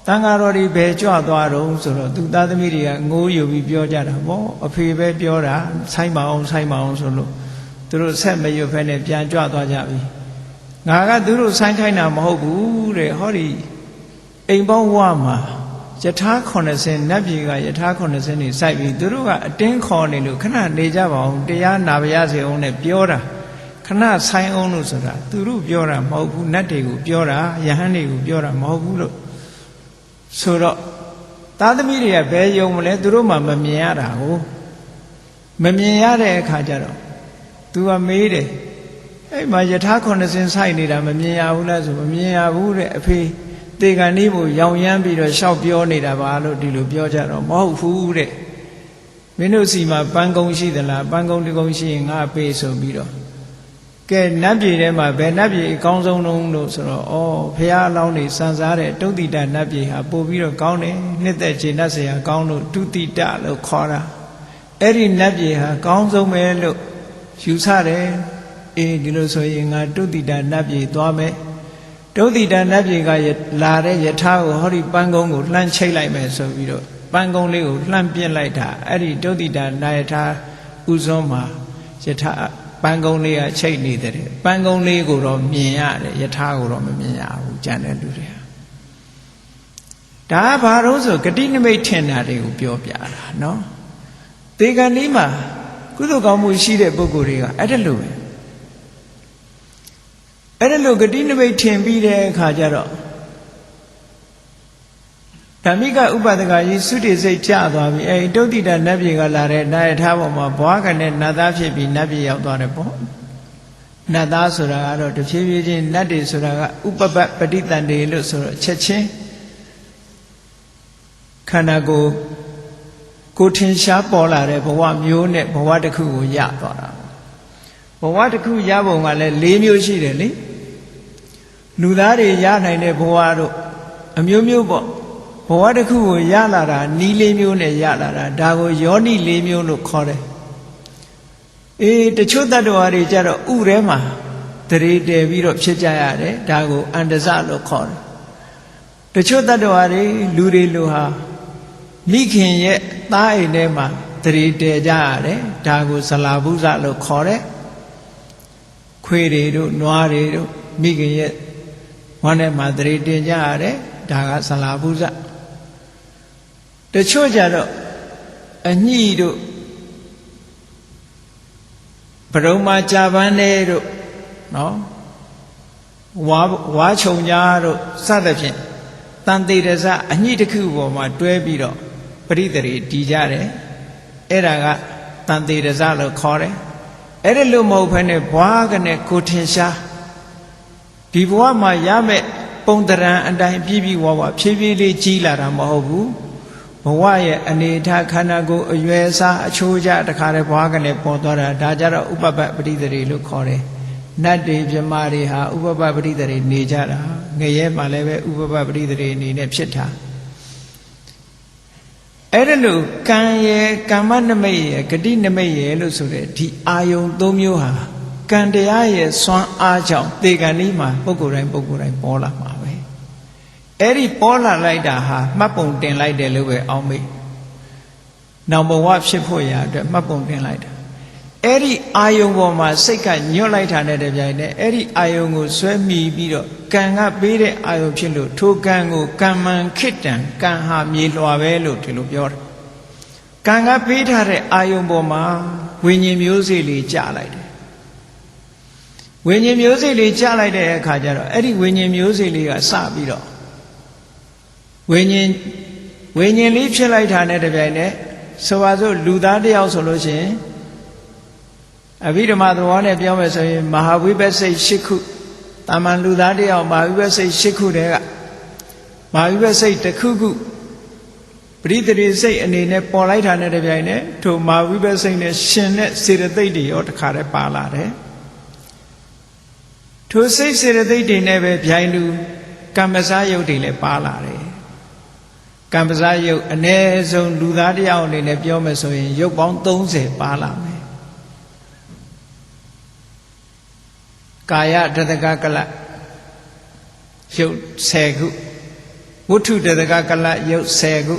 တန်ဃာတော်တွေဘယ်ကြွသွားတော့ဆိုတော့သူသားသမီးတွေကငိုးယူပြီးပြောကြတာဗောအဖေပဲပြောတာဆိုင်းမအောင်ဆိုင်းမအောင်ဆိုလို့သူတို့ဆက်မရွတ်ဖဲနဲ့ပြန်ကြွသွားကြပြီငါကသူတို့ဆိုင်းခိုင်းတာမဟုတ်ဘူးတဲ့ဟောဒီအိမ်ပေါင်းဝမှာယထာ90နတ်ပြည်ကယထာ90နေစိုက်ပြီးသူတို့ကအတင်းခေါ်နေလို့ခဏနေကြပါအောင်တရားနာပါရစေအောင်နဲ့ပြောတာခဏဆိုင်အောင်လို့ဆိုတာသူတို့ပြောတာမဟုတ်ဘူးနတ်တွေကိုပြောတာယဟန်တွေကိုပြောတာမဟုတ်ဘူးလို့ဆိုတော့သားသမီးတွေကဘယ်ယုံမလဲသူတို့မှမမြင်ရတာကိုမမြင်ရတဲ့အခါကျတော့သူကမေးတယ်အဲ့မှာယထာ9ဆင်းဆိုင်နေတာမမြင်ရဘူးလားဆိုမမြင်ရဘူးတဲ့အဖေတေကန်ဤကိုရောင်ရမ်းပြီးတော့ရှောက်ပြောနေတာပါလို့ဒီလိုပြောကြတော့မဟုတ်ဘူးတဲ့မင်းတို့စီမှာပန်းကုန်းရှိသလားပန်းကုန်းတကုန်းရှိရင်ငါပေးဆိုပြီးတော့ကဲနတ်ပြည်ထဲမှာဘယ်နတ်ပြည်အကောင်းဆုံးလုံးလို့ဆိုတော့ဩဘုရားအလောင်းတွေစံစားတဲ့တုတ်တိတနတ်ပြည်ဟာပို့ပြီးတော့ကောင်းတယ်နှစ်သက်ကျေနပ်စရာကောင်းလို့တုတိတလို့ခေါ်တာအဲ့ဒီနတ်ပြည်ဟာကောင်းဆုံးပဲလို့ယူဆတယ်အေးဒီလိုဆိုရင်ငါတုတိတနတ်ပြည်သွားမယ်တုတ်တိတနတ်ပြည်ကလာတဲ့ယထာကိုဟောဒီပန်းကုန်းကိုလှမ်းချိတ်လိုက်မယ်ဆိုပြီးတော့ပန်းကုန်းလေးကိုလှမ်းပြစ်လိုက်တာအဲ့ဒီတုတ်တိတနာယထာဥစွန်းမှာယထာပန်းကုန်းလေးကချိတ်နေတဲ့ပန်းကုန်းလေးကိုတော့မြင်ရတယ်ယထာကိုတော့မမြင်ရဘူးကြံတဲ့လူတွေကဒါကဘာလို့ဆိုဂတိနမိတ်ထင်တာတွေကိုပြောပြတာနော်သေကံဒီမှာကုသိုလ်ကောင်းမှုရှိတဲ့ပုဂ္ဂိုလ်တွေကအဲ့ဒါလိုပဲအဲ့ဒါလိုဂတိနမိတ်ထင်ပြီးတဲ့အခါကျတော့ဓမ္မိကဥပဒကကြီးသုတိစိတ်ကျသွားပြီအဲ့တုတ်တိတနတ်ပြည်ကလာတဲ့နာယထာပေါ်မှာဘွားကနဲ့နတ်သားဖြစ်ပြီးနတ်ပြည်ရောက်သွားတယ်ပေါ့နတ်သားဆိုတာကတော့တဖြည်းဖြည်းချင်းနတ်တွေဆိုတာကဥပပပဋိတန်တေလို့ဆိုတော့ချက်ချင်းခန္ဓာကိုထင်ရှားပေါ်လာတဲ့ဘဝမျိုးနဲ့ဘဝတစ်ခုကိုရသွားတာဘဝတစ်ခုရပုံကလည်း၄မျိုးရှိတယ်လေလူသားတွေရနိုင်တဲ့ဘဝတို့အမျိုးမျိုးပေါ့ဘဝတစ်ခုကိုရလာတာနီး၄မျိုးနဲ့ရလာတာဒါကိုယောနိ၄မျိုးလို့ခေါ်တယ်အေးတချို့တ attva တွေကြတော့ဥထဲမှာတရေတည်ပြီးတော့ဖြစ်ကြရတယ်ဒါကိုအန္တဇလို့ခေါ်တယ်တချို့တ attva တွေလူတွေလိုဟာမိခင်ရဲ့သားအိမ်ထဲမှာတရေတည်ကြရတယ်ဒါကိုဇလာဘုဇလို့ခေါ်တယ်ခွေတွေတို့နွားတွေတို့မိခင်ရဲ့ဝမ်းထဲမှာတရေတည်ကြရတယ်ဒါကဇလာဘုဇတချို့ကြတော့အညှိတို့ပရုံမာကြာပန်းတဲ့တို့နော်ဝါချုံညာတို့စသဖြင့် တန်တေရဇအညှိတစ်ခုပေါ်မှာတွဲပြီးတော့ပရိသေတွေတည်ကြတယ်အဲ့ဒါကတန်တေရဇလို့ခေါ်တယ်အဲ့ဒါလို့မဟုတ်ဘဲနဲ့ဘွားကနေကိုထင်ရှားဒီဘဝမှာရမဲ့ပုံတရံအတိုင်းပြည့်ပြည့်ဝဝဖြည်းဖြည်းလေးကြီးလာတာမဟုတ်ဘူးဘဝရဲ့အနေထားခန္ဓာကိုယ်အရွယ်အစားအချိုးကျတခါတည်းဘွားကနေပေါ်သွားတာဒါကြတော့ဥပပပရိသေတွေလို့ခေါ်တယ်နတ်တွေမြမာတွေဟာဥပပပရိသေတွေနေကြတာငရဲမှာလည်းပဲဥပပပရိသေတွေအနေနဲ့ဖြစ်တာအဲ့ဒါလို့ကံရဲ့ကမ္မနမိတ်ရဲ့ဂတိနမိတ်ရဲ့လို့ဆိုတဲ့ဒီအာယုံ၃မျိုးဟာကံတရားရဲ့စွမ်းအားကြောင့်တေကံဤမှာပုဂ္ဂိုလ်တိုင်းပေါ်လာမှာပဲအဲ့ဒီပေါ်လာလိုက်တာဟာမှတ်ပုံတင်လိုက်တယ်လို့ပဲအောင်းမိနောင်ဘဝဖြစ်ဖို့ရာအတွက်မှတ်ပုံတင်လိုက်တာအဲ့ဒီအာယုံပေါ်မှာစိတ်ကညွတ်လိုက်တာနဲ့တပြိုင်နက်အဲ့ဒီအာယုံကိုဆွဲမိပြီးတော့ကံကပေးတဲ့အာယုံဖြစ်လို့ထိုကံကိုကံမှန်ခိတ္တံကံဟာမြေလွှာပဲလို့ဒီလိုပြောတယ်ကံကပေးထားတဲ့အာယုံပေါ်မှာဝိညာဉ်မျိုးစေ့လေးကြာလိုက်တယ်ဝိညာဉ်မျိုးစေ့လေးကြာလိုက်တဲ့အခါကျတော့အဲ့ဒီဝိညာဉ်မျိုးစေ့လေးကစပြီးတော့ဝိညာဉ်လေးဖြစ်လိုက်တာနဲ့တပြိုင်နက်ဆိုပါစို့လူသားတစ်ယောက်ဆိုလို့ရှိရင်အဘိဓမ္မာသဘောနဲ့ပြောမယ်ဆိုရင်မဟာဝိပဿစိတ်၈ခုတာမန်လူသားတစ်ယောက်မဟာဝိပဿစိတ်၈ခုတည်းကမဟာဝိပဿစိတ်တစ်ခုခုပရိသေရိစိတ်အနေနဲ့ပေါ်လိုက်တာနဲ့တပြိုင်နက်ထိုမဟာဝိပဿစိတ်နဲ့ရှင်တဲ့စေတသိက်တွေရောတခါတည်းပါလာတယ်ထိုစိတ်စေတသိက်တွေနဲ့ပဲဗျိုင်းလူကမ္မဇာယုတ်တွေလည်းပါလာတယ်ကမ္မဇာယုတ်အ ਨੇ ဆုံးလူသားတစ်ယောက်အနေနဲ့ပြောမယ်ဆိုရင်ယုတ်ပေါင်း30ပါလာမယ်ကာယတတကကလရုပ်10ခုဝဋ္ထုတတကကလရုပ်10ခု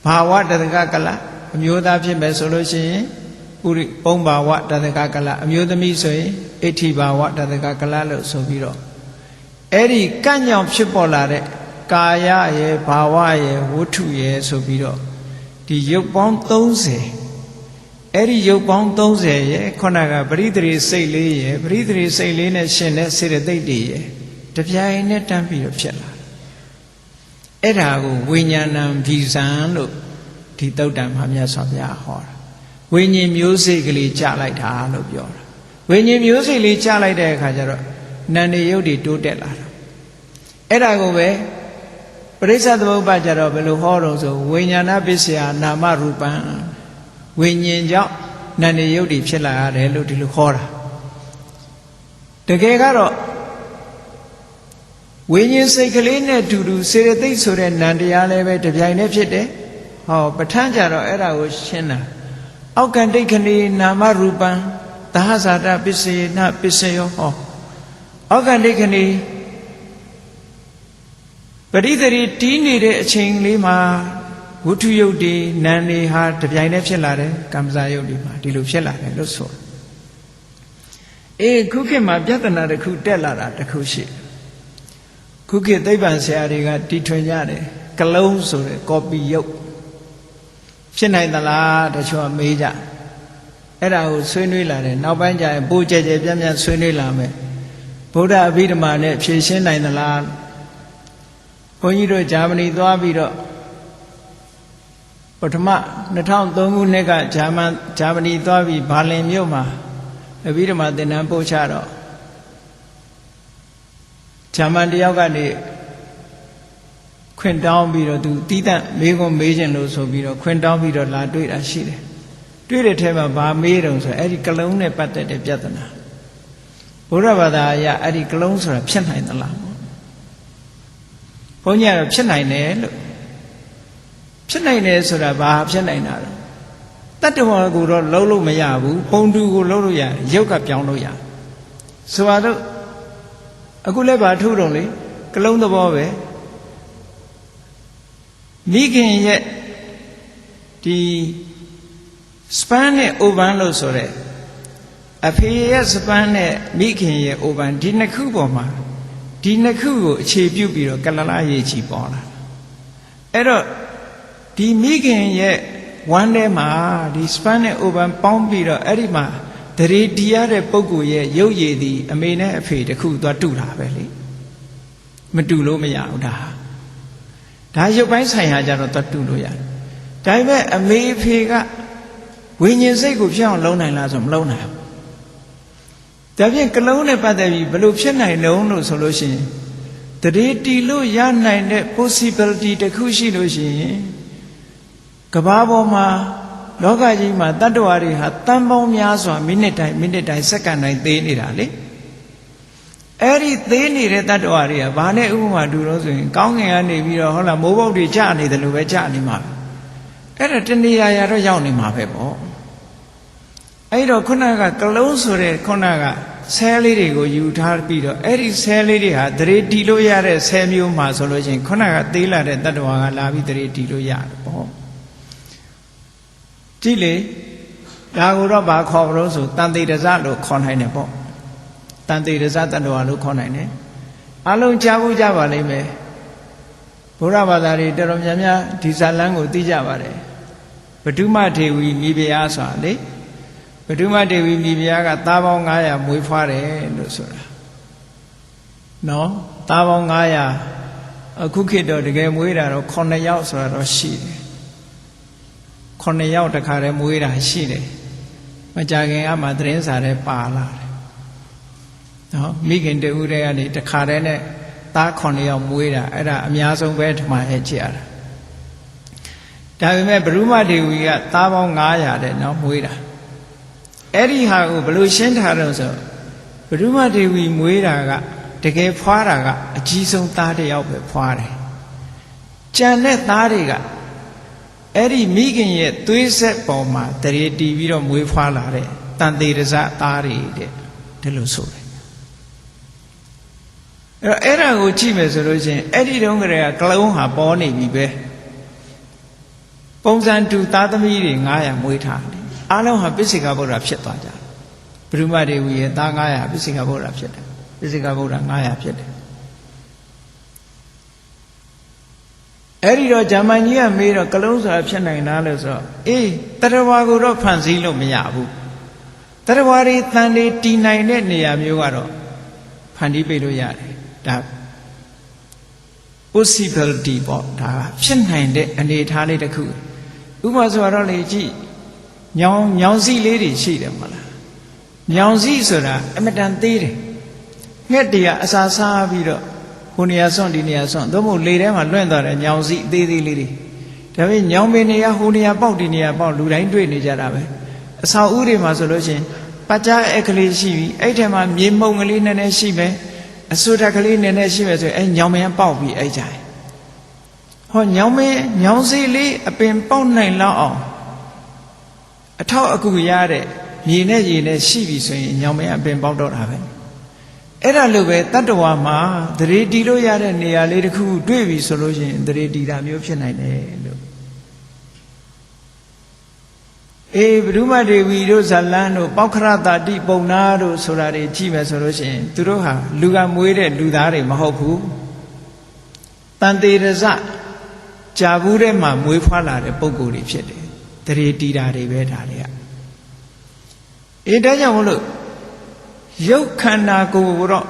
ဘာဝတတကကလအမျိုးသားဖြစ်မယ်ဆိုလို့ရှိရင်ဥရိပုံဘာဝတတကကလအမျိုးသမီးဆိုရင်အဋ္ဌိဘာဝတတကကလလို့ဆိုပြီးတော့အဲ့ဒီကန့်ညောင်ဖြစ်ပေါ်လာတဲ့ကာယရဲ့ဘာဝရဲ့ဝဋ္ထုရဲ့ဆိုပြီးတော့ဒီရုပ်ပေါင်း30အဲ့ဒီရုပ်ပေါင်း30ရဲ့ခုနကပရိသေရိစိတ်လေးရဲ့ပရိသေရိစိတ်လေးနဲ့ရှင်တဲ့စေတသိက်တွေရဲ့တပြိုင်နဲ့တန်းပြီးတော့ဖြစ်လာအဲ့ဒါကိုဝိညာဏံဗီဇံလို့ဒီသုတ်တံမှာမြတ်စွာဘုရားဟောတာဝိညာဉ်မျိုးစိတ်ကလေးကြလိုက်တာလို့ပြောတာဝိညာဉ်မျိုးစိတ်လေးကြလိုက်တဲ့အခါကျတော့နန္ဒီယုတ်တွေတိုးတက်လာတာအဲ့ဒါကိုပဲပရိစ္ဆသမုပ္ပါကြတော့ဘယ်လိုဟောတော့ဆိုဝိညာဏပစ္စယနာမရူပံဝိညာဉ်ကြောင့်နန္ဒီယုတ်တွေဖြစ်လာရတယ်လို့ဒီလိုခေါ်တာတကယ်ကတော့ဝိညာဉ်စိတ်ကလေးနဲ့တူတူစေတသိက်ဆိုတဲ့နန္တရားလည်းပဲတပြိုင်တည်းဖြစ်တယ်ဟောပဋ္ဌာန်းကြတော့အဲ့ဒါကိုရှင်းတာအောက်ကတိတ်ခဏီနာမရူပံသဟဇာတပစ္စယေနပစ္စယောဟောအောက်ကတိတ်ခဏီပရိသေရိတီးနေတဲ့အချိန်လေးမှာဝဋ္ထုယုတ်တွေနံတွေဟာတပြိုင်တည်းဖြစ်လာတယ်ကမ္မဇာယုတ်တွေမှာဒီလိုဖြစ်လာတယ်လို့ဆိုခုခေတ်မှာပြဿနာတစ်ခုတက်လာတာတစ်ခုရှိခုခေတ်သိပ္ပံဆရာတွေကတီထွင်ကြတယ်ကလုံးဆိုတဲ့ကော်ပီယုတ်ဖြစ်နိုင်သလားတချို့ကမေးကြအဲ့ဒါကိုဆွေးနွေးလာတယ်နောက်ပိုင်းကျရင်ပိုကြဲကြဲပြန့်ပြန့်ဆွေးနွေးလာမယ်ဗုဒ္ဓအဘိဓမ္မာနဲ့ဖြေရှင်းနိုင်သလားဘုန်းကြီးတို့ဂျာမနီသွားပြီးတော့ပထမ2003ခုနှစ်ကဂျာမနီသွားပြီးဘာလင်မြို့မှာအဘိဓမ္မာသင်တန်းပို့ချတော့ဂျာမန်တယောက်ကနေခွင့်တောင်းပြီးတော့သူတီးတန့်မေးခွန်းမေးခြင်းလို့ဆိုပြီးတော့ခွင့်တောင်းပြီးတော့လာတွေ့တာရှိတယ်တွေ့တဲ့ထဲမှာဘာမေးတုံဆိုအဲ့ဒီကလုံးနဲ့ပတ်သက်တဲ့ပြဿနာဘုရားဘာသာအရအဲ့ဒီကလုံးဆိုတာဖြစ်နိုင်သလားဘုန်းကြီးကတော့ဖြစ်နိုင်တယ်လို့ဖြစ်နိုင်တယ်ဆိုတာဘာဖြစ်နိုင်တာလဲတတ္တဝါကိုတော့လုံးလို့မရဘူးပုံတူကိုလုံးလို့ရတယ်ရုပ်ကပြောင်းလို့ရဆိုတော့အခုလည်းဘာထုတော့လေကလုံးသဘောပဲမိခင်ရဲ့ဒီစပန်းနဲ့အိုဗန်လို့ဆိုတဲ့အဖေရဲ့စပန်းနဲ့မိခင်ရဲ့အိုဗန်ဒီနှစ်ခုပေါ်မှာဒီနှစ်ခုကိုအခြေပြုပြီးတော့ကလလာရေးချီပေါ်လာအဲ့တော့ဒီမိခင်ရဲ့ဝမ်းထဲမှာဒီစပန်းနဲ့အိုဗန်ပေါင်းပြီးတော့အဲ့ဒီမှာတရေတီးရတဲ့ပုဂ္ဂိုလ်ရဲ့ရုပ်ရည်သည်အမေနဲ့အဖေတခုသွားတူတာပဲလေ မတူလို့မရဘူးဒါရုပ်ပိုင်းဆိုင်ရာကြတော့တတူလို့ရတယ်ဒါပေမဲ့အမေအဖေကဝိညာဉ်စိတ်ကိုဖြစ်အောင်လုံးနိုင်လားဆိုမလုံးနိုင်ဘူးဒါဖြင့်ကလုံးနဲ့ပတ်သက်ပြီးဘယ်လိုဖြစ်နိုင်လုံးလို့ဆိုလို့ရှိရင်တရေတီလို့ရနိုင်တဲ့ possibility တစ်ခုရှိလို့ရှိရင်ကဘာပေါ်မှာလောကကြီးမှာတတ္တဝါတွေဟာတန်ပေါင်းများစွာမိနစ်တိုင်းစက္ကန့်တိုင်းသေးနေတာလေအဲ့ဒီသေးနေတဲ့တတ္တဝါတွေကဘာနဲ့ဥပမာတူလို့ဆိုရင်ကောင်းကင်ကနေပြီးတော့ဟုတ်လားမိုးပုတ်တွေကျနေတယ်လို့ပဲကျနေမှာအဲ့ဒါတဏှာရာတော့ရောက်နေမှာပဲပေါ့အဲ့တော့ခုနကကလုံးဆိုတဲ့ခုနကဆဲလေးတွေကိုယူထားပြီးတော့အဲ့ဒီဆဲလေးတွေဟာတရေတီလို့ရတဲ့ဆဲမျိုးမှာဆိုလို့ချင်းခုနကသေးလာတဲ့တတ္တဝါကလာပြီးတရေတီလို့ရတယ်ပေါ့ကြည့်လေဒါကိုတော့ဘာခေါ်လို့ဆိုတန်တေတဇလို့ခေါ်နိုင်တယ်ပေါ့တန်တေတဇတတ္တဝါလို့ခေါ်နိုင်တယ်အလုံးကြားဖို့ကြပါလိမ့်မယ်ဘုရားဘာသာတွေတော်တော်များများဒီဇာလန်းကိုသိကြပါတယ်ပဒုမထေဝီမိဖုရားဆိုတာလေပဒုမထေဝီမိဖုရားကသားပေါင်း900မွေးဖွားတယ်လို့ဆိုတာနော်သားပေါင်း900အခုခေတ်တော့တကယ်မွေးတာတော့9ယောက်ဆိုတာတော့ရှိတယ်9ယောက်တခါတည်းမွေးတာရှိတယ်မကြခင်အမှသတင်းစာထဲပါလာတယ်နော်မိခင်တူတွေကနေတခါတည်းနဲ့သား9ယောက်မွေးတာအဲ့ဒါအများဆုံးပဲထမရဲ့ကြည့်ရတာဒါပေမဲ့ဘရုမဒေဝီကသားပေါင်း900တဲ့နော်မွေးတာအဲ့ဒီဟာကိုဘယ်လိုရှင်းထားတော့ဆိုဘရုမဒေဝီမွေးတာကတကယ်ဖွားတာကအကြီးဆုံးသားတစ်ယောက်ပဲဖွားတယ်ကြံတဲ့သားတွေကအဲ့ဒီမိခင်ရဲ့သွေးဆက်ပေါ်မှာတရေတီပြီးတော့မွေးဖွားလာတဲ့တန်တေရဇသားတွေတဲ့ဒီလိုဆိုတယ်အဲ့ဒါကိုကြည့်မယ်ဆိုလို့ချင်းအဲ့ဒီတုန်းကတည်းကကလုံးဟာပေါ်နေပြီပဲပုံစံတူသားသမီးတွေ900မွေးထားတယ်အားလုံးဟာပိစိကဗုဒ္ဓဖြစ်သွားကြတယ်ဘုရုမဒေဝီရဲ့သား900ပိစိကဗုဒ္ဓဖြစ်တယ်ပိစိကဗုဒ္ဓ900ဖြစ်တယ်အဲ့ဒီတော့ဂျာမန်ကြီးကမေးတော့ကလုံးဆိုတာဖြစ်နိုင်လားလို့ဆိုတော့အေးတရဝါကိုတော့ဖန်ဆင်းလို့မရဘူးတရဝါတွေတန်တွေတည်နိုင်တဲ့နေရာမျိုးကတော့ဖန်တီးပေးလို့ရတယ်ဒါ possibility ပေါ့ဒါဖြစ်နိုင်တဲ့အနေအထားလေးတစ်ခုဥပမာဆိုတော့လေကြည့်ညောင်စီလေးတွေရှိတယ်မလားညောင်စီဆိုတာအမတန်သေးတယ်ငှက်တွေကအစာစားပြီးတော့ဟိုနေရာဆွန့်ဒီနေရာဆွန့်သို့မဟုတ်လေထဲမှာလွင့်သွားတဲ့ညောင်စီအသေးသေးလေးတွေဒါပေမဲ့ညောင်ပင်တွေကဟိုနေရာပေါက်ဒီနေရာပေါက်လူတိုင်းတွေ့နေကြတာပဲအဆောက်အဦတွေမှာဆိုလို့ရှိရင်ပတ်ကြားအက်ကလေးရှိပြီအဲ့ထဲမှာမြေမှုန်ကလေးနည်းနည်းရှိမယ်အဆူတက်ကလေးနည်းနည်းရှိမယ်ဆိုရင်အဲ့ညောင်ပင်ပေါက်ပြီးအဲ့ကြတယ်ဟောညောင်စီလေးအပင်ပေါက်နိုင်လောက်အောင်အထောက်အကူရတဲ့မြေနဲ့ရေနဲ့ရှိပြီဆိုရင်ညောင်ပင်အပင်ပေါက်တော့တာပဲအဲ့ဒါလိုပဲတတ္တဝါမှာသရေတီလို့ရတဲ့နေရာလေးတစ်ခုတွေ့ပြီဆိုလို့ရှိရင်သရေတီတာမျိုးဖြစ်နိုင်တယ်လို့အေးဘုရုမဒေဝီတို့ဇလန်းတို့ပောက္ခရတာတိပုံနာတို့ဆိုတာတွေကြည့်မယ်ဆိုလို့ရှိရင်သူတို့ဟာလူကမွေးတဲ့လူသားတွေမဟုတ်ဘူးတန်တေရဇကြာဘူးထဲမှာမွေးဖွားလာတဲ့ပုဂ္ဂိုလ်တွေဖြစ်တယ်သရေတီတာတွေပဲဒါတွေကအေးဒါကြောင့်မလို့ရုပ်ခန္ဓာကိုယ်ကိုတော့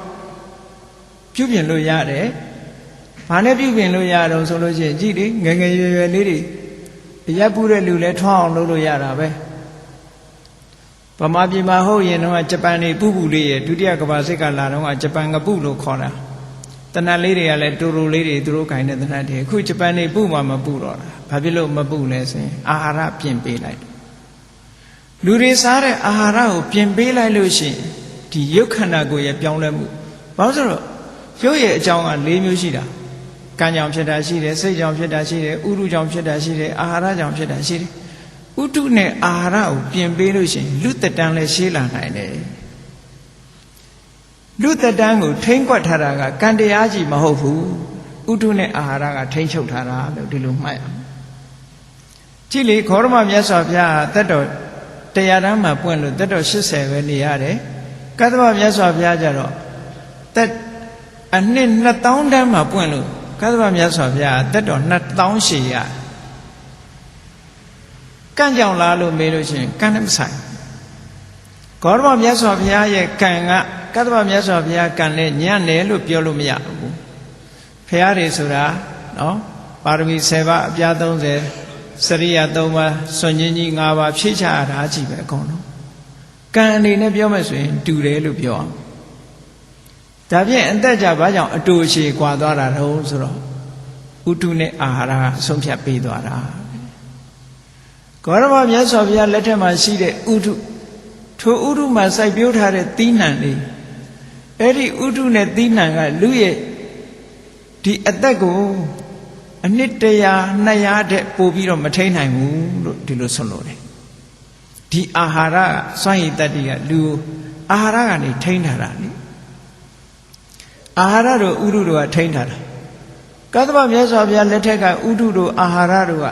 ပြုပြင်လို့ရတယ်။ဘာနဲ့ပြုပြင်လို့ရတော့ဆိုလို့ရှိရင်ကြည့်လေငယ်ငယ်ရွယ်ရွယ်လေးတွေရပ်ပူတဲ့လူလဲထွားအောင်လုပ်လို့ရတာပဲ။ဗမာပြည်မှာဟုတ်ရင်တော့ဂျပန်နေပူပူလေးရဲ့ဒုတိယကမ္ဘာစစ်ကလာတော့ဂျပန်ငပုလို့ခေါ်တာ။တနတ်လေးတွေကလည်းတူတူလေးတွေသူတို့ခိုင်းတဲ့တနတ်တွေအခုဂျပန်နေပူမှမပူတော့တာ။ဘာဖြစ်လို့မပူလဲဆိုရင်အာဟာရပြင်ပေးလိုက်။လူတွေစားတဲ့အာဟာရကိုပြင်ပေးလိုက်လို့ရှိရင်ဒီရုပ်ခန္ဓာကိုယ်ရဲ့ပြောင်းလဲမှုဘာလို့ဆိုတော့ရုပ်ရဲ့အကြောင်းက၄မျိုးရှိတာကံကြောင့်ဖြစ်တာရှိတယ်စိတ်ကြောင့်ဖြစ်တာရှိတယ်ဥရုကြောင့်ဖြစ်တာရှိတယ်အာဟာရကြောင့်ဖြစ်တာရှိတယ်ဥတုနဲ့အာဟာရကိုပြင်ပေးလို့ရှိရင်လူသက်တမ်းလည်းရှေးလာနိုင်တယ်လူသက်တမ်းကိုထိမ့်ကွက်ထားတာကကံတရားကြီးမဟုတ်ဘူးဥတုနဲ့အာဟာရကထိမ့်ချုပ်ထားတာလို့ဒီလိုမှတ်ရအောင်ကြည့်လေခောရမမြတ်စွာဘုရားသက်တော်တရားတမ်းမှာပွင့်လို့သက်တော်80ပဲနေရတယ်ကတ္တဗမြတ်စွာဘုရားကြတော့သက်အနှစ်2000တန်းမှာပွင့်လို့ကတ္တဗမြတ်စွာဘုရားသက်တော်2000ရှည်ရကံကြောင့်လားလို့မေးလို့ရှိရင်ကံနဲ့မဆိုင်ဂေါတမမြတ်စွာဘုရားရဲ့ကံကကတ္တဗမြတ်စွာဘုရားကံနဲ့ညံ့တယ်လို့ပြောလို့မရဘူး ဖရာတွေဆိုတာနော်ပါရမီ10ပါးအပြား30စရိယ3ပါးစွန့်ချင်းကြီး5ပါးဖြည့်ချရတာကြည့်ပဲအကုန်လုံးကံအနေနဲ့ပြောမယ်ဆိုရင်တူတယ်လို့ပြောအောင်ဒါဖြင့်အသက်ကြဘာကြောင့်အတူအချေကွာသွားတာတော့ဆိုတော့ဥတုနဲ့အာဟာရအဆုံးဖြတ်ပေးသွားတာဂေါရမမြတ်စွာဘုရားလက်ထက်မှာရှိတဲ့ဥတုထိုဥတုမှာစိုက်ပျိုးထားတဲ့သီးနှံလေးအဲ့ဒီဥတုနဲ့သီးနှံကလူရဲ့ဒီအသက်ကိုအနှစ်100 200တဲ့ပို့ပြီးတော့မထိန်နိုင်ဘူးလို့ဒီလိုဆိုလို့တယ်ဒီအာဟာရစွမ်းရည်တတ္တိကလူအာဟာရကနေထိန်ထားတာလေအာဟာရတို့ဥတုတို့ကထိန်ထားတာကသဗ္ဗမြတ်စွာဘုရားလက်ထက်ကဥတုတို့အာဟာရတို့က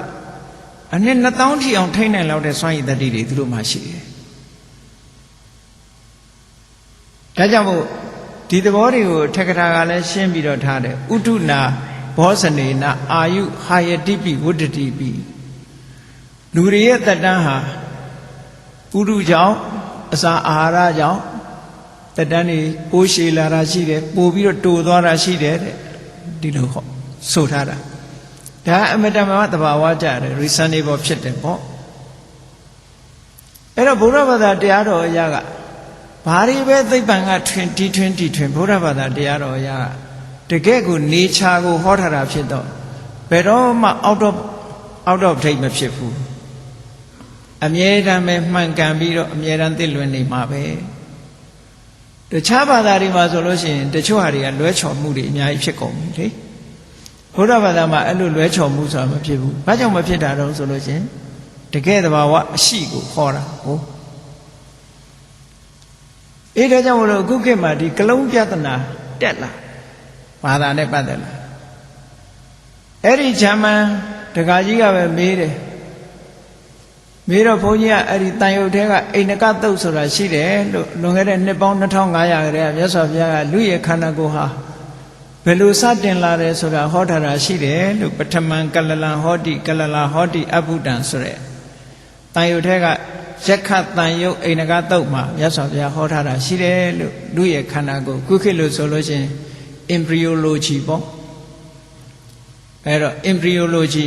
အနှစ်2000ထိအောင်ထိန်နိုင်လောက်တဲ့စွမ်းရည်တတ္တိတွေသူတို့မှရှိတယ်ဒါကြောင့်မို့ဒီသဘောတွေကိုထက္ကထာကလည်းရှင်းပြီးတော့ထားတယ်ဥတုနာဘောဇနေနာအာယုဟာယတိပိဝတ္တတိပိလူတွေရဲ့တက်တန်းဟာဥတုကြောင့်အစာအာဟာရကြောင့်တက်တန်းတွေပိုးရှည်လာတာရှိတယ်ပိုပြီးတော့တိုသွားတာရှိတယ်တဲ့ဒီလိုဟောဆိုထားတာဒါအမတမသဘာဝကြတယ် reasonable ဖြစ်တယ်ပေါ့အဲ့တော့ဘုရားဘာသာတရားတော်အရာကဘာတွေပဲသိပ္ပံကထွင်ဘုရားဘာသာတရားတော်အရာတကယ်ကိုနေချာကိုဟောထားတာဖြစ်တော့ဘယ်တော့မှ out of date မဖြစ်ဘူးအမြဲတမ်းပဲမှန်ကန်ပြီးတော့အမြဲတမ်းသိလွင်နေမှာပဲတခြားဘာသာတွေမှာဆိုလို့ရှိရင်တချို့ဟာတွေကလွဲချော်မှုတွေအများကြီးဖြစ်ကုန်ပြီလေဘုရားဘာသာမှာအဲ့လိုလွဲချော်မှုဆိုတာမဖြစ်ဘူးဘာကြောင့်မဖြစ်တာတော့ဆိုလို့ရှိရင်တကယ်သဘာဝအရှိကိုဟောတာဟုတ်အဲ့ဒါကြောင့်မလို့အခုခေတ်မှာဒီကလုံးပြဿနာတက်လာဘာသာနဲ့ပတ်သက်လာအဲ့ဒီဂျာမန်ဒကာကြီးကပဲမေးတယ်မေးတော့ဘုန်းကြီးကအဲ့ဒီတန်ရုပ်ထဲကအိန္ဒကသုတ်ဆိုတာရှိတယ်လို့လွန်ခဲ့တဲ့နှစ်ပေါင်း2500ခရဲမြတ်စွာဘုရားကလူရဲ့ခန္ဓာကိုယ်ဟာဘယ်လိုစတင်လာတယ်ဆိုတာဟောထားတာရှိတယ်လို့ပထမံကလလံဟောတိကလလာဟောတိအဘုဒ္ဒံဆိုတဲ့တန်ရုပ်ထဲကယက္ခတန်ယုတ်အိန္ဒကသုတ်မှာမြတ်စွာဘုရားဟောထားတာရှိတယ်လို့လူရဲ့ခန္ဓာကိုယ်ခုခေတ်လို့ဆိုလို့ရှိရင် embryology ပေါ့အဲ့တော့ embryology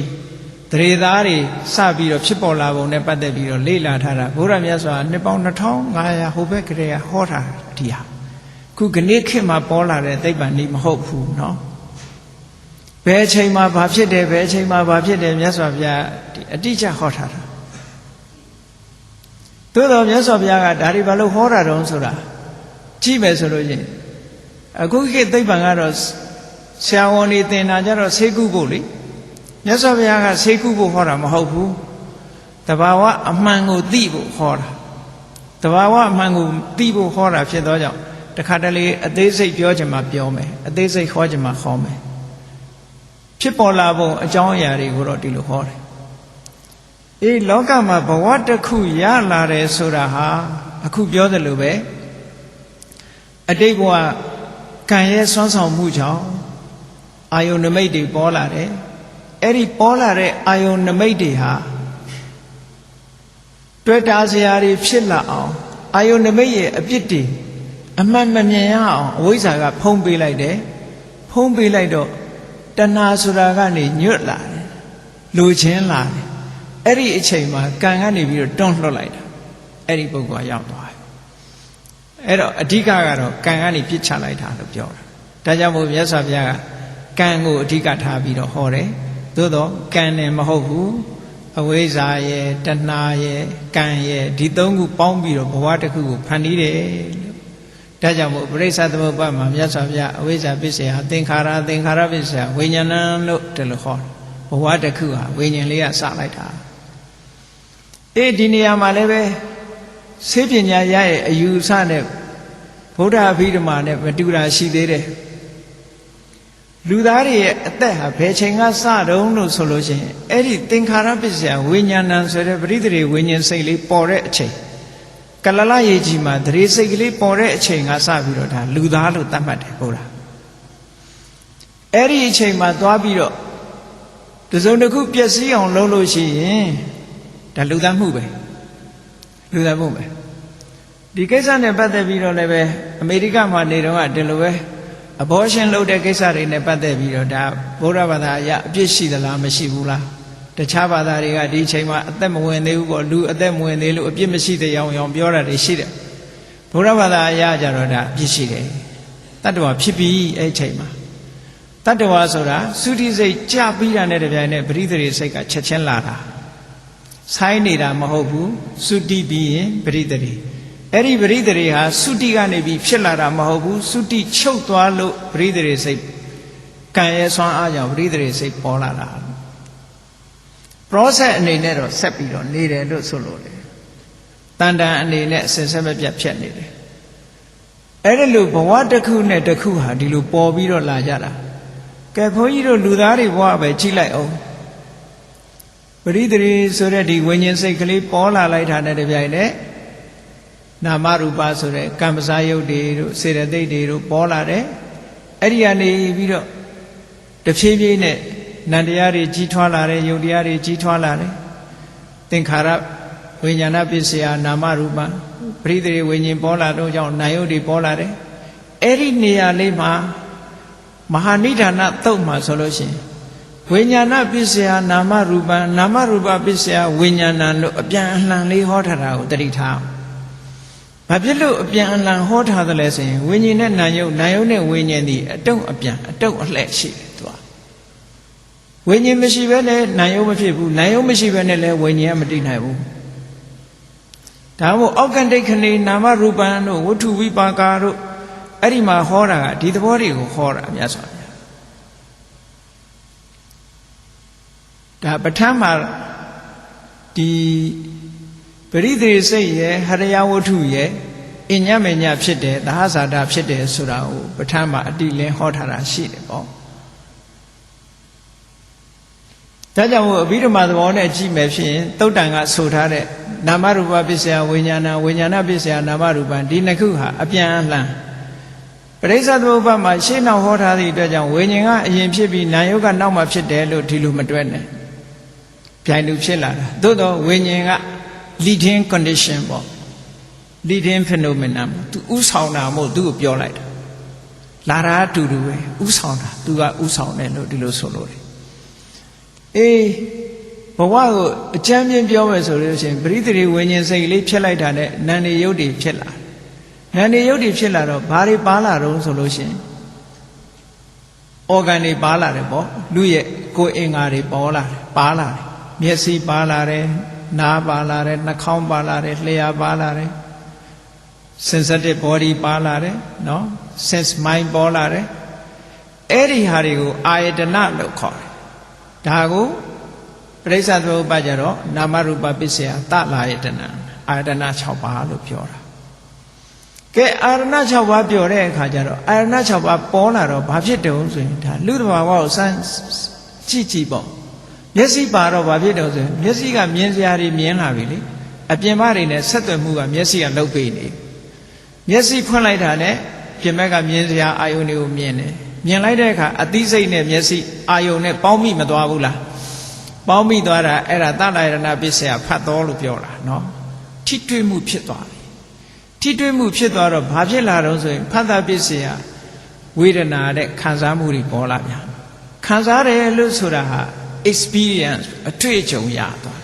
တရေသားတွေစပြီးတော့ဖြစ်ပေါ်လာပုံနဲ့ပတ်သက်ပြီးတော့လေ့လာထားတာဘုရားမြတ်စွာနှစ်ပေါင်း2500ဟိုဘက်ကတည်းကဟောထားဒီဟာခုကနေ့ခေတ်မှာပေါ်လာတဲ့သိပ္ပံနည်းမဟုတ်ဘူးเนาะဘယ်အချိန်မှာဘာဖြစ်တယ်ဘယ်အချိန်မှာဘာဖြစ်တယ်မြတ်စွာဘုရားဒီအတိအကျဟောထားတာသို့တော်မြတ်စွာဘုရားကဒါတွေဘာလို့ဟောတာတုံးဆိုတာကြည့်မယ်ဆိုလို့ချင်းအခုခေတ်သိပ္ပံကတော့ဆရာဝန်တွေသင်တာကြတော့ဆေးကုဖို့လေမြတ်စွာဘုရားကဆေးကုဖို့ဟောတာမဟုတ်ဘူးတဘာဝအမှန်ကိုသိဖို့ဟောတာတဘာဝအမှန်ကိုသိဖို့ဟောတာဖြစ်သောကြောင့်တခါတလေအသေးစိတ်ပြောချင်မှပြောမယ်အသေးစိတ်ဟောချင်မှဟောမယ်ဖြစ်ပေါ်လာပုံအကြောင်းအရာတွေကိုတော့ဒီလိုဟောတယ်အေးလောကမှာဘဝတစ်ခုရလာတယ်ဆိုတာဟာအခုပြောသလိုပဲအတိတ်ဘဝကံရဲ့ဆွမ်းဆောင်မှုကြောင့်အာယုန်နမိတ်တွေပေါ်လာတယ်အဲ့ဒီပေါ်လာတဲ့အာယုန်နမိတ်တွေဟာတွေ့တာစရာတွေဖြစ်လာအောင်အာယုန်နမိတ်ရဲ့အပြစ်တွေအမှန်မမြင်ရအောင်အဝိဇ္ဇာကဖုံးပေးလိုက်တယ်ဖုံးပေးလိုက်တော့တဏှာဆိုတာကနေညွတ်လာတယ်လိုချင်လာတယ်အဲ့ဒီအချိန်မှာကံကနေပြီးတော့တွန်းလှုပ်လိုက်တာအဲ့ဒီပုဂ္ဂိုလ်ကရောက်သွားတယ်အဲ့တော့အဓိကကတော့ကံကနေပြစ်ချလိုက်တာလို့ပြောတာဒါကြောင့်မို့မြတ်စွာဘုရားကကံကိုအဓိကထားပြီးတော့ဟောတယ်သို့တော့ကံနဲ့မဟုတ်ဘူးအဝိဇ္ဇာရဲ့တဏှာရဲ့ကံရဲ့ဒီသုံးခုပေါင်းပြီးတော့ဘဝတစ်ခုကိုဖန်တီးတယ်လို့ဒါကြောင့်မို့ပရိစ္ဆသမုပ္ပါဒ်မှာမြတ်စွာဘုရားအဝိဇ္ဇာပစ္စယသင်္ခါရပစ္စယဝိညာဏံလို့ဒီလိုဟောတယ်ဘဝတစ်ခုဟာဝိညာဉ်လေးကစလိုက်တာအေးဒီနေရာမှာလည်းပဲဆေးပညာရရဲ့အယူအဆနဲ့ဗုဒ္ဓအဘိဓမ္မာနဲ့မတူတာရှိသေးတယ်လူသားတွေရဲ့အသက်ဟာဘယ်ချိန်ကစတုံးလို့ဆိုလို့ရှိရင်အဲ့ဒီသင်္ခါရပစ္စယဝိညာဏံဆိုတဲ့ပရိသေဝိညာဉ်စိတ်လေးပေါ်တဲ့အချိန်ကလလရေကြီးမှာသရေစိတ်ကလေးပေါ်တဲ့အချိန်ကစပြီးတော့ဒါလူသားလို့သတ်မှတ်တယ်ဟုတ်လားအဲ့ဒီအချိန်မှာသွားပြီးတော့တစ်စုံတစ်ခုပျက်စီးအောင်လုပ်လို့ရှိရင်ဒါလူသားမှုပဲလူသားမှုပဲဒီကိစ္စနဲ့ပတ်သက်ပြီးတော့လည်းပဲအမေရိကမှာနေတော့ကဒီလိုပဲ abortion လုပ်တဲ့ကိစ္စတွေနဲ့ပတ်သက်ပြီးတော့ဒါဗုဒ္ဓဘာသာအရအပြစ်ရှိသလားမရှိဘူးလားတခြားဘာသာတွေကဒီအချိန်မှာအသက်မဝင်သေးဘူးပေါ့လူအသက်မဝင်သေးလို့အပြစ်မရှိတဲ့ရောင်ပြောတာတွေရှိတယ်ဗုဒ္ဓဘာသာအရကြတော့ဒါအပြစ်ရှိတယ်တတ္တဝါဖြစ်ပြီးအဲ့အချိန်မှာတတ္တဝါဆိုတာသုတိစိတ်ကြပြီးတာနဲ့တပြိုင်နက်ပရိသေစိတ်ကချက်ချင်းလာတာဆိုင်းနေတာမဟုတ်ဘူးသုတိပြီးရင်ပရိသေအဲ့ဒီပရိသေဟာသုတိကနေပြီးဖြစ်လာတာမဟုတ်ဘူးသုတိချုပ်သွားလို့ပရိသေစိတ်ကံရဲ့ဆွမ်းအားကြောင့်ပရိသေစိတ်ပေါ်လာတာ process အနေနဲ့တော့ဆက်ပြီးတော့နေတယ်လို့ဆိုလို့တယ်တန်တန်အနေနဲ့အစဉ်ဆက်မပြတ်ဖြစ်နေတယ်အဲ့ဒီလိုဘဝတစ်ခုနဲ့တစ်ခုဟာဒီလိုပေါ်ပြီးတော့လာကြတာကဲဘုန်းကြီးတို့လူသားတွေဘဝပဲကြည့်လိုက်အောင်ပရိသေဆိုတဲ့ဒီဝိညာဉ်စိတ်ကလေးပေါ်လာလိုက်တာနဲ့တပြိုင်နက်နာမရူပဆိုတဲ့ကံပစာယုတ်တွေတို့စေတသိက်တွေတို့ပေါ်လာတယ်အဲ့ဒီကနေပြီးတော့တဖြည်းဖြည်းနဲ့နန္တရားတွေကြီးထွားလာတယ်ယုတ်တရားတွေကြီးထွားလာတယ်သင်္ခါရဝိညာဏပစ္စယနာမရူပပရိသေဝိညာဉ်ပေါ်လာတော့ကြောင့်နာယုတ်တွေပေါ်လာတယ်အဲ့ဒီနေရာလေးမှာမဟာနိဒာနသုတ်မှာဆိုလို့ရှိရင်ဝိညာဏပစ္စယနာမရူပနာမရူပပစ္စယဝိညာဏလို့အပြန်အလှန်လေးဟောထားတာကိုတတိထားဘာဖြစ်လို့အပြန်အလှန်ဟောထားသလဲဆိုရင်ဝိညာဉ်နဲ့နာယုတ်နာယုတ်နဲ့ဝိညာဉ်ဒီအတုံးအပြန်အတုံးအလှဲ့ရှိတယ်သူကဝိညာဉ်မရှိဘဲနဲ့နာယုတ်မဖြစ်ဘူးနာယုတ်မရှိဘဲနဲ့လည်းဝိညာဉ်ကမတည်နိုင်ဘူးဒါမို့အောက်ကန္တိခဏီနာမရူပံတို့ဝတ္ထုဝိပါကာတို့အဲ့ဒီမှာဟောတာကဒီသဘောတွေကိုဟောတာမြတ်စွာဘုရားဒါပဋ္ဌာန်းမှာဒီပရိသေစိတ်ရဲ့ဟရယဝတ္ထုရဲ့အညမညဖြစ်တယ်သဟဇာတာဖြစ်တယ်ဆိုတာကိုပဋ္ဌာန်းမှာအတိလင်းဟောထားတာရှိတယ်ပေါ့ဒါကြောင့်အဘိဓမ္မာသဘောနဲ့ကြည့်မယ်ဖြစ်ရင်သုတ်တန်ကဆိုထားတဲ့နာမရူပပစ္စယဝိညာဏဝိညာဏပစ္စယနာမရူပဒီနှစ်ခုဟာအပြန်အလှန်ပရိစ္ဆသမုပ္ပါမှာရှေ့နောက်ဟောထားသည့်အတွက်ကြောင့်ဝိညာဉ်ကအရင်ဖြစ်ပြီးနာယုတ်ကနောက်မှဖြစ်တယ်လို့ဒီလိုမတွဲနဲ့ပြိုင်လူဖြစ်လာတာသို့တော့ဝိညာဉ်က leading condition ပေါ့ leading phenomenon သူဥဆောင်တာမို့သူ့ကိုပြောလိုက်တာလာတာအတူတူပဲဥဆောင်တာသူကဥဆောင်တယ်လို့ဒီလိုဆိုလို့တယ်အေးဘဝကိုအကျမ်းပြင်းပြောမယ်ဆိုလို့ရှိရင်ပရိသေဝိညာဉ်စိတ်လေးဖြစ်လိုက်တာနဲ့နန္ဒီယုတ်တွေဖြစ်လာနန္ဒီယုတ်တွေဖြစ်လာတော့ဘာတွေပါလာတော့ဆိုလို့ရှိရင် organ တွေပါလာတယ်ပေါ့လူရဲ့ကိုယ်အင်္ဂါတွေပေါ်လာတယ်ပါလာတယ်မျက်စိပါလာတယ်နားပါလာတယ်နှာခေါင်းပါလာတယ်လျှာပါလာတယ် sensitive body ပါလာတယ်နော် sense mind ပေါ်လာတယ်အဲ့ဒီဟာတွေကိုအာယတနလို့ခေါ်တယ်ဒါကိုပရိစ္ဆသမုပ္ပါကြတော့နာမရူပပစ္စယတလာယတနာအာယတနာ6ပါးလို့ပြောတာကဲအာရဏ6ပါးပြောတဲ့အခါကျတော့အာရဏ6ပါးပေါ်လာတော့ဘာဖြစ်တုံးဆိုရင်ဒါလူတဘာဝကိုစမ်းကြည့်ပေါ့မျက်စိပါတော့ဘာဖြစ်တုံးဆိုရင်မျက်စိကမြင်စရာတွေမြင်လာပြီလေအပြင်ဘက်တွေနဲ့ဆက်သွယ်မှုကမျက်စိကလှုပ်ပေးနေမျက်စိဖွင့်လိုက်တာနဲ့ပြင်ဘက်ကမြင်စရာအာယုန်တွေကိုမြင်တယ်မြင်လိုက်တဲ့အခါအသိစိတ်နဲ့မျက်စိအာယုန်နဲ့ပေါင်းမိမသွားဘူးလားပေါင်းမိသွားတာအဲ့ဒါတလာယရဏပစ္စယဖတ်တော်လို့ပြောတာနော်ထိတွေ့မှုဖြစ်သွားပြီထိတွေ့မှုဖြစ်သွားတော့ဘာဖြစ်လာတော့ဆိုရင်ဖတ်တာပစ္စယဝေဒနာတဲ့ခံစားမှုတွေပေါ်လာပြန်ခံစားတယ်လို့ဆိုတာဟာ experience အတွေ့အကြုံရသွား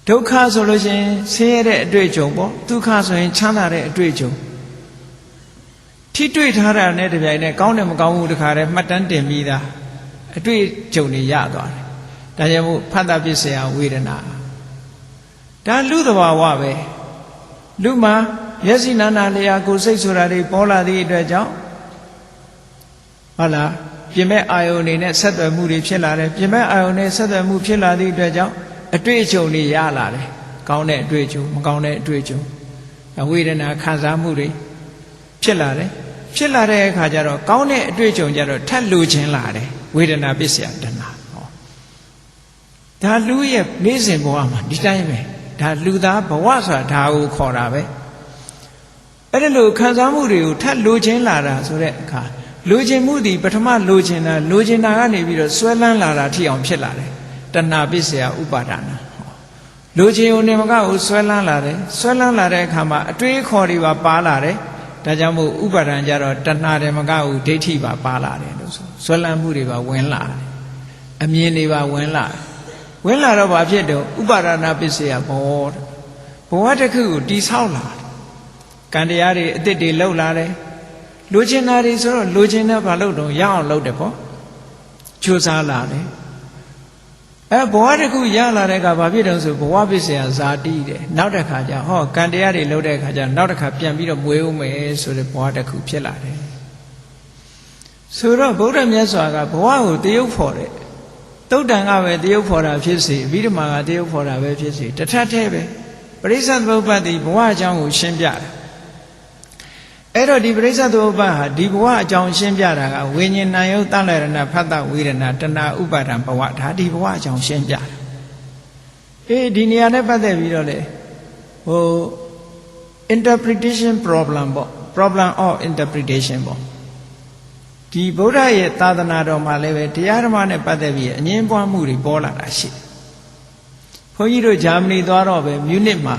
ဒုက္ခဆိုလို့ရှိရင်ဆင်းရဲတဲ့အတွေ့အကြုံပေါ့ဒုက္ခဆိုရင်ချမ်းသာတဲ့အတွေ့အကြုံထိတွေ့ထားတာနဲ့တပြိုင်နက်ကောင်းတယ်မကောင်းဘူးတခါတည်းမှတ်တမ်းတင်ပြီးသားအတွေ့အကြုံတွေရသွားတယ်ဒါကြောင့်မို့ဖတ်တာပစ္စယဝေဒနာဒါလူသဘာဝပဲလူမှာမျက်စိနာနာလျာကိုယ်စိတ်ဆိုတာတွေပေါ်လာသည့်အတွက်ကြောင့်ဟုတ်လားပြင်မဲ့အာယုန်တွေနဲ့ဆက်သွယ်မှုတွေဖြစ်လာတယ်ပြင်မဲ့အာယုန်နဲ့ဆက်သွယ်မှုဖြစ်လာသည့်အတွက်ကြောင့်အတွေ့အကြုံတွေရလာတယ်ကောင်းတဲ့အတွေ့အကြုံမကောင်းတဲ့အတွေ့အကြုံဝေဒနာခံစားမှုတွေဖြစ်လာတယ်ဖြစ်လာတဲ့အခါကျတော့ကောင်းတဲ့အတွေ့အကြုံကျတော့ထပ်လိုချင်လာတယ်ဝေဒနာပစ္စယတဏှာဟောဒါလူရဲ့နေ့စဉ်ဘဝမှာဒီတိုင်းပဲဒါလူသားဘဝဆိုတာဒါကိုခေါ်တာပဲအဲ့ဒီလိုခံစားမှုတွေကိုထပ်လိုချင်လာတာဆိုတဲ့အခါလိုချင်မှုဒီပထမလိုချင်တာကနေပြီးတော့ဆွဲလန်းလာတာထိအောင်ဖြစ်လာတယ်တဏှာပစ္စယဥပါဒနာလိုချင်ုံနဲ့မကဘူးဆွဲလန်းလာတယ်ဆွဲလန်းလာတဲ့အခါမှာအတွေးခေါ်တွေပါလာတယ်ဒါ ဒါကြောင့်မို့ဥပါဒံကြတော့တဏှာတယ်မကဘူးဒိဋ္ဌိပါပါလာတယ်လို့ဆိုဇွဲလန်းမှုတွေပါဝင်လာတယ်အမြင်တွေပါဝင်လာတော့ဘာဖြစ်တော့ဥပါဒနာပစ္စယဘောတဲ့ဘဝတစ်ခုကိုတိဆောက်လာတယ်ကံတရားတွေအစ်စ်တွေလှုပ်လာတယ်လိုချင်တာတွေဆိုတော့လိုချင်တဲ့ဘာလို့တော့ရအောင်လုပ်တယ်ပေါ့ကြိုးစားလာတယ်ဘဝတစ်ခုရလာတဲ့ကဘာဖြစ်တော့ဆိုဘဝပစ္စယဇာတိတယ်နောက်တစ်ခါကျဟောကံတရားတွေလုပ်တဲ့အခါကျနောက်တစ်ခါပြန်ပြီးတော့မွေးဦးမယ်ဆိုတဲ့ဘဝတစ်ခုဖြစ်လာတယ်ဆိုတော့ဗုဒ္ဓမြတ်စွာကဘဝကိုတရုပ်ဖော်တယ်တုတ်တန်ကပဲတရုပ်ဖော်တာဖြစ်စေအဘိဓမ္မာကတရုပ်ဖော်တာပဲဖြစ်စေတထထဲပဲပရိစ္ဆသမုပ္ပါဒ်ဒီဘဝအကြောင်းကိုရှင်းပြတာအဲ့တော့ဒီပရိစ္ဆသမုပ္ပါဒ်ဟာဒီဘဝအကြောင်းရှင်းပြတာကဝိညာဉ်နာယုတ်တလရဏဖတ်တဝေဒနာတဏှာဥပါဒံဘဝဒါဒီဘဝအကြောင်းရှင်းပြတာဒီနေရာနဲ့ပတ်သက်ပြီးတော့လေinterpretation problem ပေါ့ problem of interpretation ပေါ့ဒီဗုဒ္ဓရဲ့သာသနာတော်မှာလည်းပဲတရားဓမ္မနဲ့ပတ်သက်ပြီးအငြင်းပွားမှုတွေပေါ်လာတာရှိဘုန်းကြီးတို့ဂျာမနီသွားတော့ပဲမြူနစ်မှာ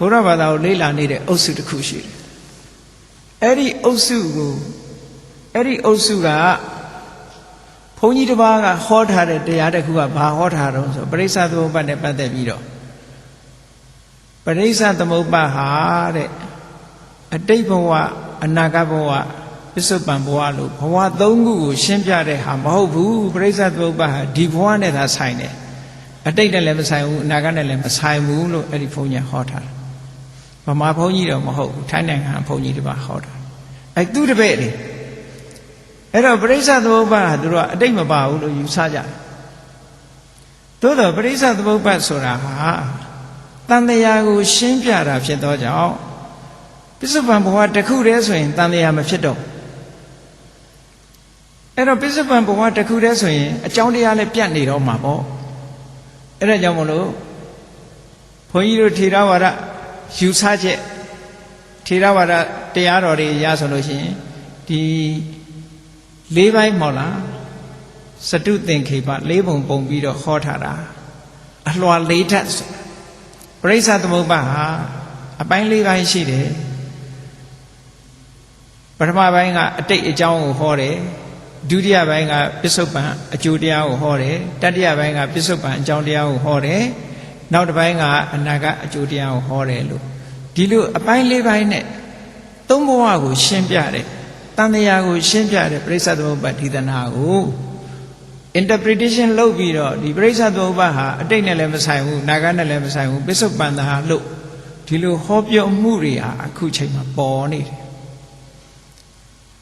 ဘုရားဘာသာကိုလေ့လာနေတဲ့အုပ်စုတစ်ခုရှိတယ်အဲ့ဒီအုပ်စုကဘုန်းကြီးတစ်ပါးကဟောထားတဲ့တရားတစ်ခုကဘာဟောထားတော့ဆိုပရိစ္ဆသမုပ္ပါဒ်နဲ့ပတ်သက်ပြီးတော့ပရိစ္ဆသမုပ္ပါဒ်ဟာတဲ့အတိတ်ဘဝအနာဂတ်ဘဝပစ္စုပန်ဘဝလို့ဘဝသုံးခုကိုရှင်းပြတဲ့ဟာမဟုတ်ဘူးပရိစ္ဆသမုပ္ပါဒ်ဟာဒီဘဝနဲ့သာဆိုင်တယ်အတိတ်နဲ့လည်းမဆိုင်ဘူးအနာဂတ်နဲ့လည်းမဆိုင်ဘူးလို့အဲ့ဒီဘုန်းကြီးဟောထားတယ်ဗမာဘုန်းကြီးတော့မဟုတ်ဘူးထိုင်းနိုင်ငံဘုန်းကြီးတွေပါဟောတာအဲ့သူတပည့်တွေအဲ့တော့ပရိစ္ဆသမုပ္ပါဒ်ဟာသူတို့ကအတိတ်မပါဘူးလို့ယူဆကြတယ်သို့တော့ပရိစ္ဆသမုပ္ပါဒ်ဆိုတာဟာတန်တရားကိုရှင်းပြတာဖြစ်သောကြောင့်ပစ္စုပန်ဘဝတစ်ခုတည်းဆိုရင်တန်တရားမဖြစ်တော့အဲ့တော့ပစ္စုပန်ဘဝတစ်ခုတည်းဆိုရင်အကြောင်းတရားလည်းပြတ်နေတော့မှာပေါ့အဲ့ဒါကြောင့်မလို့ဘုန်းကြီးတို့ထေရဝါဒယူဆချက်ထေရဝါဒတရားတော်တွေရဆိုလို့ရှိရင်ဒီ၄ပိုင်းမဟုတ်လားစတုသင်္ခေပ၄ပုံပုံပြီးတော့ဟောထားတာအလွှာ၄ထပ်ပရိစ္ဆသမုပ္ပါဒ်ဟာအပိုင်း၄ပိုင်းရှိတယ်ပထမပိုင်းကအတိတ်အကြောင်းကိုဟောတယ်ဒုတိယပိုင်းကပစ္စုပန်အကျိုးတရားကိုဟောတယ်တတိယပိုင်းကပစ္စုပန်အကြောင်းတရားကိုဟောတယ်နောက်တစ်ပိုင်းကအနာဂတ်အကျိုးတရားကိုဟောတယ်လို့ဒီလိုအပိုင်း၄ပိုင်းနဲ့သုံးဘဝကိုရှင်းပြတယ်တန်တရားကိုရှင်းပြတယ်ပရိစ္ဆသမုပ္ပါဒ်ဒေသနာကို interpretation လုပ်ပြီးတော့ဒီပရိစ္ဆသမုပ္ပါဒ်ဟာအတိတ်နဲ့လည်းမဆိုင်ဘူးအနာဂတ်နဲ့လည်းမဆိုင်ဘူးပစ္စုပန်သာလို့ဒီလိုဟောပြောမှုတွေဟာအခုချိန်မှာပေါ်နေတယ်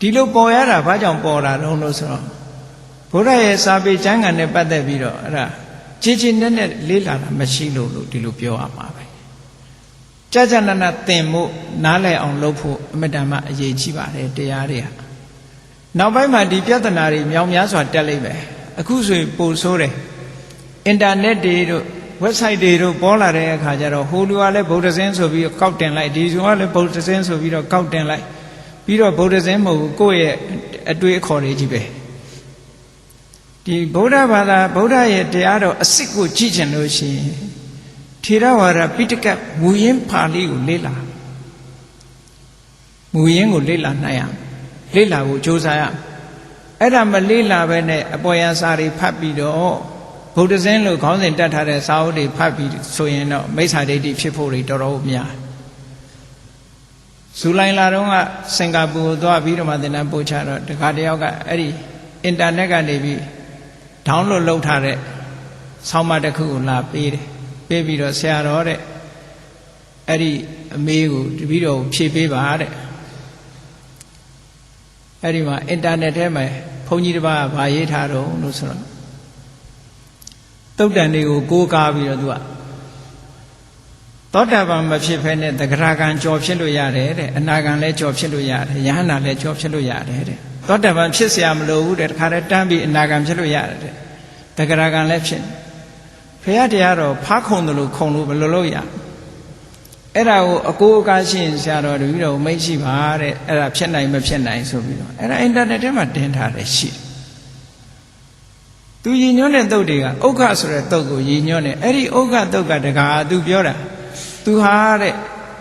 ဒီလိုပေါ်ရတာဘာကြောင့်ပေါ်လာလို့ဆိုတော့ဘုရားရဲ့စာပေကျမ်းဂန်နဲ့ပတ်သက်ပြီးတော့အဲ့ဒါခြေနဲ့လေးလာတာမရှိလို့ဒီလိုပြောရမှာပဲကြာကြာနာနာသင်ဖို့နားလည်အောင်လုပ်ဖို့အမတန်မှအရေးကြီးပါတယ်တရားတွေဟာနောက်ပိုင်းမှာဒီပြဿနာတွေမြောင်များစွာတက်လိမ့်မယ်အခုဆိုရင်ပိုဆိုးတယ်အင်တာနက်တွေတို့ website တွေတို့ပေါ်လာတဲ့အခါကျတော့ဟိုလူကလည်းဗုဒ္ဓဇင်းဆိုပြီးကောက်တင်လိုက်ဒီလူကလည်းဗုဒ္ဓဇင်းဆိုပြီးတော့ကောက်တင်လိုက်ပြီးတော့ဗုဒ္ဓဇင်းမဟုတ်ဘူးကိုယ့်ရဲ့အတွေ့အခေါ်တွေကြီးပဲဒီဗုဒ္ဓဘာသာဗုဒ္ဓရဲ့တရားတော်အစစ်ကိုကြည့်ချင်လို့ရှိရင်ထေရဝါဒပိဋကမူရင်းပါဠိကိုလေ့လာမူရင်းကိုလေ့လာနိုင်ရလေ့လာဖို့ကြိုးစားရအဲ့ဒါမလေ့လာပဲနဲ့အပေါ်ယံစာတွေဖတ်ပြီးတော့ဗုဒ္ဓဇင်းလို့ခေါင်းစဉ်တက်ထားတဲ့စာအုပ်တွေဖတ်ပြီးဆိုရင်တော့မိစ္ဆာဒိဋ္ဌိဖြစ်ဖို့တွေတော်တော်များဇူလိုင်လတုန်းကစင်ကာပူကိုသွားပြီးတော့မှသင်တန်းပို့ချတော့တခါတယောက်ကအဲ့ဒီအင်တာနက်ကနေပြီးဒေါင်းလို့လုပ်ထားတဲ့ဆောင်းပါးတစ်ခုကိုလာပေးတယ်ပေးပြီးတော့ဆရာတော်တဲ့အဲ့ဒီအမေကိုတပည့်တော်ဖြည့်ပေးပါတဲ့အဲ့ဒီမှာအင်တာနက်ထဲမှာဘုန်းကြီးတစ်ပါးကဗာရေးထားတော့လို့ဆိုတော့တုတ်တန်တွေကိုကိုးကားပြီးတော့သူကသောတာပန်မဖြစ်ဖဲနဲ့သဂရကံကြော်ဖြစ်လို့ရတယ်တဲ့အနာကံလည်းကြော်ဖြစ်လို့ရတယ်ယဟန္တာလည်းကြော်ဖြစ်လို့ရတယ်တဲ့သောတာပန်ဖြစ်เสียမလို့ဘူးတဲ့တခါတည်းတန်းပြီးအနာကံဖြစ်လို့ရတယ်တဲ့သဂရကံလည်းဖြစ်ဖရာတရားတော်ဖားခုံတယ်လို့ခုံလို့ဘယ်လိုလုပ်ရအဲ့ဒါကိုအကိုအကားရှိရင်ဆရာတော်တပည့်တော်မိတ်ရှိပါတဲ့အဲ့ဒါဖြစ်နိုင်မဖြစ်နိုင်ဆိုပြီးတော့အဲ့ဒါအင်တာနက်ထဲမှာတင်ထားတယ်ရှိသူရည်ညွှန်းတဲ့တုတ်တွေကဥက္ခဆိုတဲ့တုတ်ကိုရည်ညွှန်းတယ်အဲ့ဒီဥက္ခတုတ်ကတကားသူပြောတာသူဟာတဲ့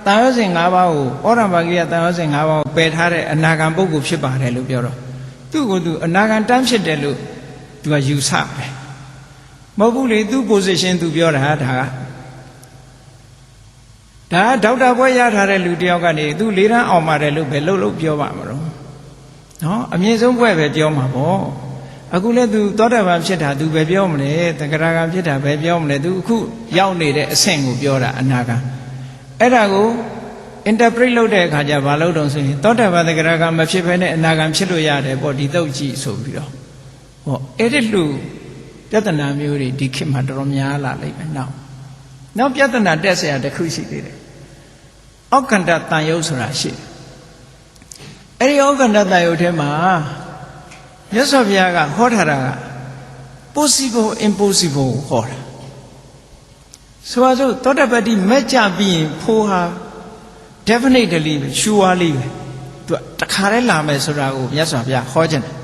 တ တန်ရောစဉ်၅ပါးကိုဩရပါကိယတန်ရောစဉ်၅ပါးကိုပယ်ထားတဲ့အနာဂံပုဂ္ဂိုလ်ဖြစ်ပါတယ်လို့ပြောတော့သူ့ကိုသူအနာဂံတန်းဖြစ်တယ်လို့သူကယူဆတယ်မဟုတ်ဘူးလေသူ့ position သူပြောတာဒါကဒေါက်တာဘွဲရထားတဲ့လူတယောက်ကနေသူ၄တန်းအောင်ပါတယ်လို့ပဲလှုပ်ပြောပါမလို့နော်အမြင့်ဆုံးဘွဲပဲပြောမှာပေါ့အခုလည်းသူသောတာပန်ဖြစ်တာသူပဲပြောမလဲသက္ကရာကံဖြစ်တာပဲပြောမလဲသူအခုရောက်နေတဲ့အဆင့်ကိုပြောတာအနာဂံအဲ့ဒါကို interpret လုပ်တဲ့အခါကျဘာလို့တုံးဆိုရင်သောတာပန်သက္ကရာကံမဖြစ်ဘဲနဲ့အနာဂံဖြစ်လို့ရတယ်ပေါ့ဒီတုတ်ကြည့်ဆိုပြီးတော့ဟောအဲ့ဒီလူပြဿနာမျိုးတွေဒီခေတ်မှာတော်တော်များလာလိမ့်မယ်နောက်ပြဿနာတက်เสียတစ်ခုရှိသေးတယ်အောက်ကန္တတန်ယုတ်ဆိုတာရှိတယ်အဲ့ဒီအောက်ကန္တတန်ယုတ်ထဲမှာမြတ်စွာဘုရားကဟောထားတာက possible impossible ကိုဟောတာဆိုပါစို့သောတပတ္တိမဲ့ကြပြီးရင်ဖိုးဟာ definitely surely ပဲသူတခါတည်းလာမယ်ဆိုတာကိုမြတ်စွာဘုရားဟောခြင်းတယ်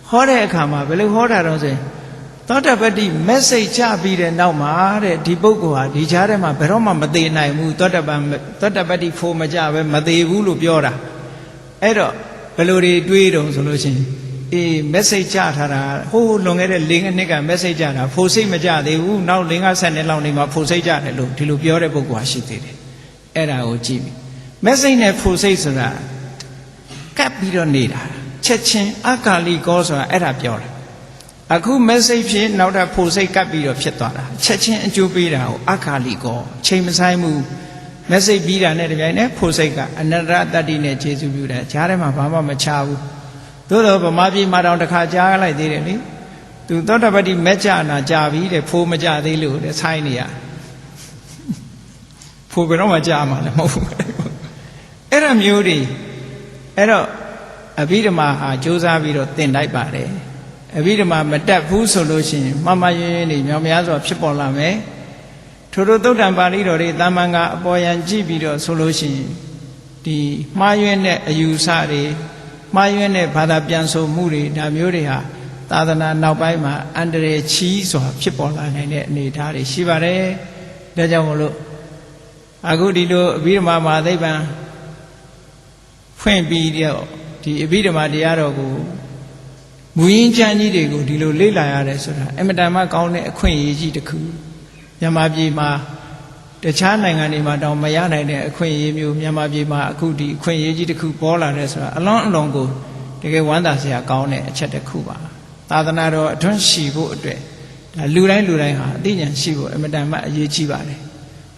ဟောတဲ့အခါမှာဘယ်လိုဟောတာတော့ဆိုရင်သောတပတ္တိ message ချပြီးတဲ့နောက်မှာတဲ့ဒီပုဂ္ဂိုလ်ဟာဒီကြားထဲမှာဘယ်တော့မှမသေးနိုင်ဘူးသောတပတ္တိဖိုးမကြပဲမသေးဘူးလို့ပြောတာအဲ့တော့ဘယ်လိုတွေတွေးတုံဆိုလို့ရှိရင်message ချထားတာဟိုးလွန်ခဲ့တဲ့၄နှစ်က message ချတာဖိုးစိတ်မကြသေးဘူးနောက်၅ဆယ်နှစ်လောက်နေမှာဖိုးစိတ်ကြတယ်လို့ဒီလိုပြောတဲ့ပုဂ္ဂိုလ်ဟာရှိသေးတယ်အဲ့ဒါကိုကြည့်ပြီ message နဲ့ဖိုးစိတ်ဆိုတာကပ်ပြီးတော့နေတာချက်ချင်းအကာလီကောဆိုတာအဲ့ဒါပြောတာအခု message ဖြစ်နောက်ထပ်ဖိုးစိတ်ကပ်ပြီးတော့ဖြစ်သွားတာချက်ချင်းအကျိုးပေးတာကိုအကာလီကောချိန်မဆိုင်ဘူး message ပြီးတာနဲ့တပြိုင်နက်ဖိုးစိတ်ကအနတ္တတတ္တိနဲ့ခြေစုပ်ပြုတယ်ကြားထဲမှာဘာမှမချဘူးသို့တော့ဗမာပြည်မှာတောင်တစ်ခါကြားလိုက်သေးတယ်လေသူသောတပတ္တိမဲ့ကြနာကြပြီတဲ့ဖိုးမကြသေးလို့တဲ့ဆိုင်းနေရဖိုးဘယ်တော့မှကြားမှာလည်းမဟုတ်ဘူးအဲ့ဒါမျိုးတွေအဲ့တော့အဘိဓမ္မာဟာစ조사ပြီးတော့သင်လိုက်ပါတယ်အဘိဓမ္မာမတတ်ဘူးဆိုလို့ရှိရင်မှားမှားယွင်းယွင်းတွေမြောင်များစွာဖြစ်ပေါ်လာမယ်ထို့သုတ်တံပါဠိတော်တွေတာမန်ကအပေါ်ယံကြည့်ပြီးတော့ဆိုလို့ရှိရင်ဒီမှားယွင်းတဲ့အယူဆတွေမှားယွင်းတဲ့ဘာသာပြန်ဆိုမှုတွေဒါမျိုးတွေဟာသာသနာနောက်ပိုင်းမှာအန္တရာယ်ချီးစွာဖြစ်ပေါ်လာနိုင်တဲ့အနေအထားတွေရှိပါတယ်။ဒါကြောင့်မို့လို့အခုဒီလိုအဘိဓမ္မာမှာသိပ္ပံဖွင့်ပြီးတော့ဒီအဘိဓမ္မာတရားတော်ကိုမူရင်းချမ်းကြီးတွေကိုဒီလိုလေ့လာရတယ်ဆိုတာအမတန်မှကောင်းတဲ့အခွင့်အရေးကြီးတစ်ခုမြန်မာပြည်မှာတခြားနိုင်ငံတွေမှာတောင်မရနိုင်တဲ့အခွင့်အရေးမျိုးမြန်မာပြည်မှာအခုဒီအခွင့်အရေးကြီးတစ်ခုပေါ်လာတယ်ဆိုတာအလွန်ကိုတကယ်ဝမ်းသာစရာကောင်းတဲ့အချက်တစ်ခုပါသာသနာတော်အတွန်းရှိဖို့အတွက်ဒါလူတိုင်းဟာအသိဉာဏ်ရှိဖို့အမတန်မှအရေးကြီးပါတယ်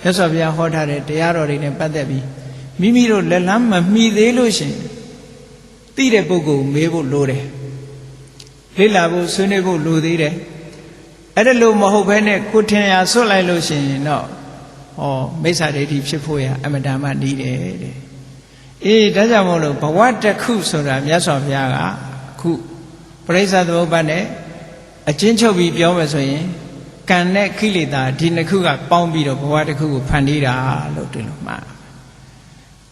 မြတ်စွာဘုရားဟောထားတဲ့တရားတော်တွေနဲ့ပတ်သက်ပြီးမိမိတို့လက်လန်းမမှီသေးလို့ရှိရင်သိတဲ့ပုဂ္ဂိုလ်မေးဖို့လိုတယ်လေ့လာဖို့ဆွေးနွေးဖို့လိုသေးတယ်အဲ့ဒါလို့မဟုတ်ဘဲနဲ့ကိုထင်ရာဆွတ်လိုက်လို့ရှိရင်တော့မိစ္ဆာဒိဋ္ဌိဖြစ်ဖို့ရအမတန်မှနီးတယ်တဲ့ဒါကြောင့်မို့လို့ဘဝတစ်ခုဆိုတာမြတ်စွာဘုရားကအခုပရိစ္ဆေသမုပ္ပါဒ်နဲ့အချင်းချုပ်ပြီးပြောမယ်ဆိုရင်ကံနဲ့ကိလေသာဒီနှစ်ခုကပေါင်းပြီးတော့ဘဝတစ်ခုကိုဖန်တီးတာလို့ဒီလိုမှာ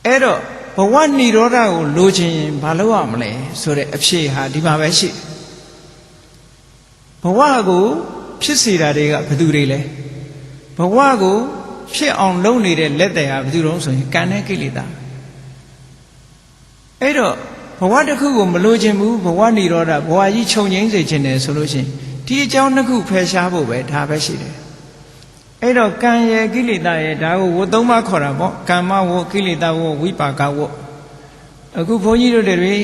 အဲ့တော့ဘဝនិရောဓကိုလိုချင်ရင်ဘာလုပ်ရမလဲဆိုတဲ့အဖြေဟာဒီမှာပဲရှိဘဝကိုဖြစ်စေတာတွေကဘယ်သူတွေလဲဘဝကိုဖြစ်အောင်လုပ်နေတဲ့လက်တွေဟာဘယ်သူတုံးဆိုရင်ကံနဲ့ကိလေသာအဲ့တော့ဘဝတစ်ခုကိုမလိုချင်ဘူးဘဝនិရောဓဘဝကြီးခြုံငိမ့်စေခြင်းတယ်ဆိုလို့ရှိရင်ဒီအကြောင်းတစ်ခုဖယ်ရှားဖို့ပဲဒါပဲရှိတယ်အဲ့တော့ကံရဲ့ကိလေသာရဲ့ဒါကိုဝတ်သုံးပါခေါ်တာပေါ့ကမ္မဝတ်ကိလေသာဝတ်ဝိပါကဝတ်အခုဘုန်းကြီးတို့တွေ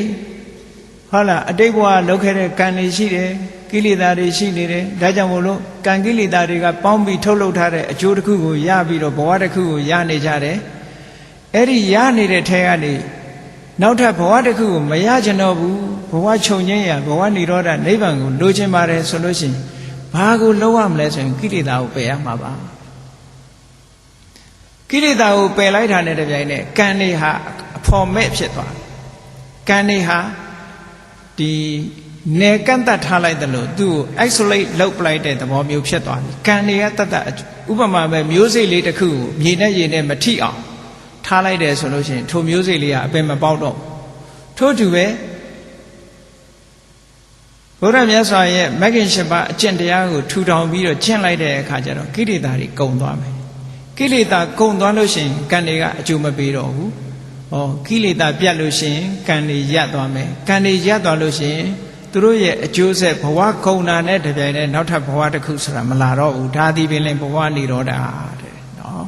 ဟုတ်လားအတိတ်ဘဝလုပ်ခဲ့တဲ့ကံတွေရှိတယ်ကိလေသာတွေရှိနေတယ်ဒါကြောင့်မို့လို့ကံကိလေသာတွေကပေါင်းပြီးထုတ်လုပ်ထားတဲ့အကျိုးတစ်ခုကိုရပြီးတော့ဘဝတစ်ခုကိုရနေကြတယ်အဲ့ဒီရနေတဲ့ထဲကနေနောက်ထပ်ဘဝတစ်ခုကိုမရချင်တော့ဘူးဘဝခြုံငိမ့်ရဘဝនិရောဓနိဗ္ဗာန်ကိုလိုချင်ပါတယ်ဆိုလို့ရှိရင်ဘာကိုလုပ်ရမလဲဆိုရင်ကိလေသာကိုပယ်ရမှာပါကိလေသာကိုပယ်လိုက်တာနဲ့တပြိုင်နက်ကံတွေဟာအဖော်မဲ့ဖြစ်သွားတယ်ကံတွေဟာဒီနေကန့်တတ်ထားလိုက်တယ်လို့သူ့ကို isolate လုပ်ပလိုက်တဲ့သဘောမျိုးဖြစ်သွားတယ်ကံတွေကတတ်ဥပမာပဲမျိုးစိတ်လေးတစ်ခုကိုမြေနဲ့ရေနဲ့မထိအောင်ထားလိုက်တယ်ဆိုလို့ရှိရင်ထိုမျိုးစိတ်လေးကအပင်မပေါက်တော့ထို့တူပဲဘုရားမြတ်စွာရဲ့မဂ်ကင်၈ပါးအကျင့်တရားကိုထူထောင်ပြီးတော့ကျင့်လိုက်တဲ့အခါကျတော့ကိလေသာတွေကုန်သွားမယ် ကိလေသာကုန်သွားလို့ရှိရင်ကံတွေကအကျိုးမပေးတော့ဘူးဟောကိလေသာပြတ်လို့ရှိရင်ကံတွေရပ်သွားမယ်ကံတွေရပ်သွားလို့ရှိရင်သူတို့ရဲ့အကျိုးဆက်ဘဝကုန်တာနဲ့တပြိုင်တည်းနောက်ထပ်ဘဝတစ်ခုဆိုတာမလာတော့ဘူးဒါသည်ပင်လည်းဘဝនិရောဓတဲ့နော်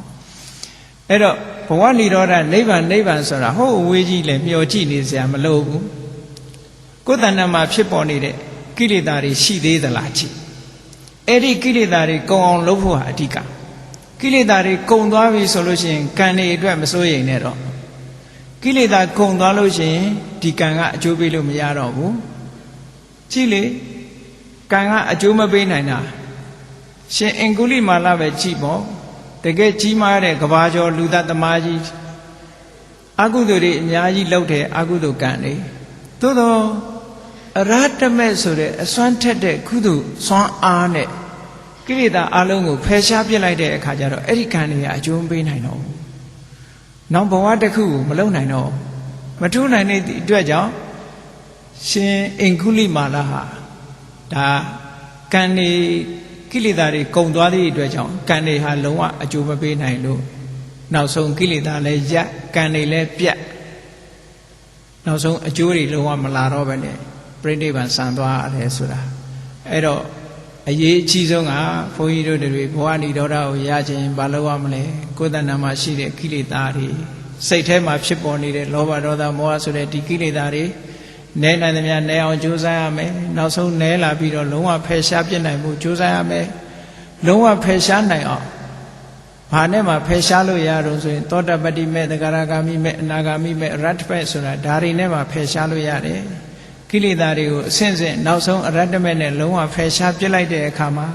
အဲ့တော့ဘဝនិရောဓနိဗ္ဗာန်ဆိုတာဟိုးအဝေးကြီးလည်းမျှော်ကြည့်နေစရာမလိုဘူးကိုယ်တဏ္ဍာမှာဖြစ်ပေါ်နေတဲ့ကိလေသာတွေရှိသေးသလားကြည့်အဲ့ဒီကိလေသာတွေကုန်အောင်လုပ်ဖို့ဟာအဓိကကိလေသာတွေကုန်သွားပြီဆိုလို့ရှိရင်ကံတွေအတွက်မစိုးရိမ်နဲ့တော့ကိလေသာကုန်သွားလို့ရှိရင်ဒီကံကအကျိုးပေးလို့မရတော့ဘူးကြည့်လေကံကအကျိုးမပေးနိုင်တာရှင်အင်္ဂုလိမာလပဲကြည့်ပေါ့တကယ်ကြီးမားတဲ့ကဘာကျော်လူသားသမားကြီးအကုသိုလ်တွေအများကြီးလုပ်တယ်အကုသိုလ်ကံတွေသို့တော့အရဟတမေဆိုတဲ့အစွမ်းထက်တဲ့ကုသိုလ်စွမ်းအားနဲ့ကိလေသာအလုံးကိုဖယ်ရှားပြစ်လိုက်တဲ့အခါကျတော့အဲ့ဒီကံတွေကအကျိုးမပေးနိုင်တော့ဘူးနောက်ဘဝတစ်ခုကိုမလုံနိုင်တော့မထူးနိုင်တဲ့အတွက်ကြောင့်ရှင်အင်္ဂုလိမာလဟာဒါကံတွေကိလေသာတွေကုန်သွားသည့်အတွက်ကြောင့်ကံတွေဟာလုံးဝအကျိုးမပေးနိုင်လို့နောက်ဆုံးကိလေသာလည်းရပ်ကံတွေလည်းပြတ်နောက်ဆုံးအကျိုးတွေလုံးဝမလာတော့ပဲနဲ့ပြိဋိဘံဆံသွားရတယ်ဆိုတာအဲ့တော့အရေးအကြီးဆုံးကဘုန်းကြီးတို့တွေဘဝនិရောဓကိုရခြင်းဘာလို့ရမလဲကိုယ်တဏ္ဍာမှာရှိတဲ့ကိလေသာတွေစိတ်ထဲမှာဖြစ်ပေါ်နေတဲ့လောဘဒေါသမောဟဆိုတဲ့ဒီကိလေသာတွေနဲနိုင်သမျှနဲအောင်ကြိုးစားရမယ်နောက်ဆုံးနဲလာပြီးတော့လုံးဝဖယ်ရှားပြစ်နိုင်မှုကြိုးစားရမယ်လုံးဝဖယ်ရှားနိုင်အောင်ဘာနဲ့မှဖယ်ရှားလို့ရတော့ဆိုရင်သောတပတ္တိမေသဂရဂါမိမေအနာဂါမိမေအရတ္တပက်ဆိုတာဒါတွေနဲ့မှဖယ်ရှားလို့ရတယ်ကိလေသာတွေကိုအစဉ်စဉ်နောက်ဆုံးအရတ္တမေနဲ့လုံးဝဖယ်ရှားပြစ်လိုက်တဲ့အခါမှာ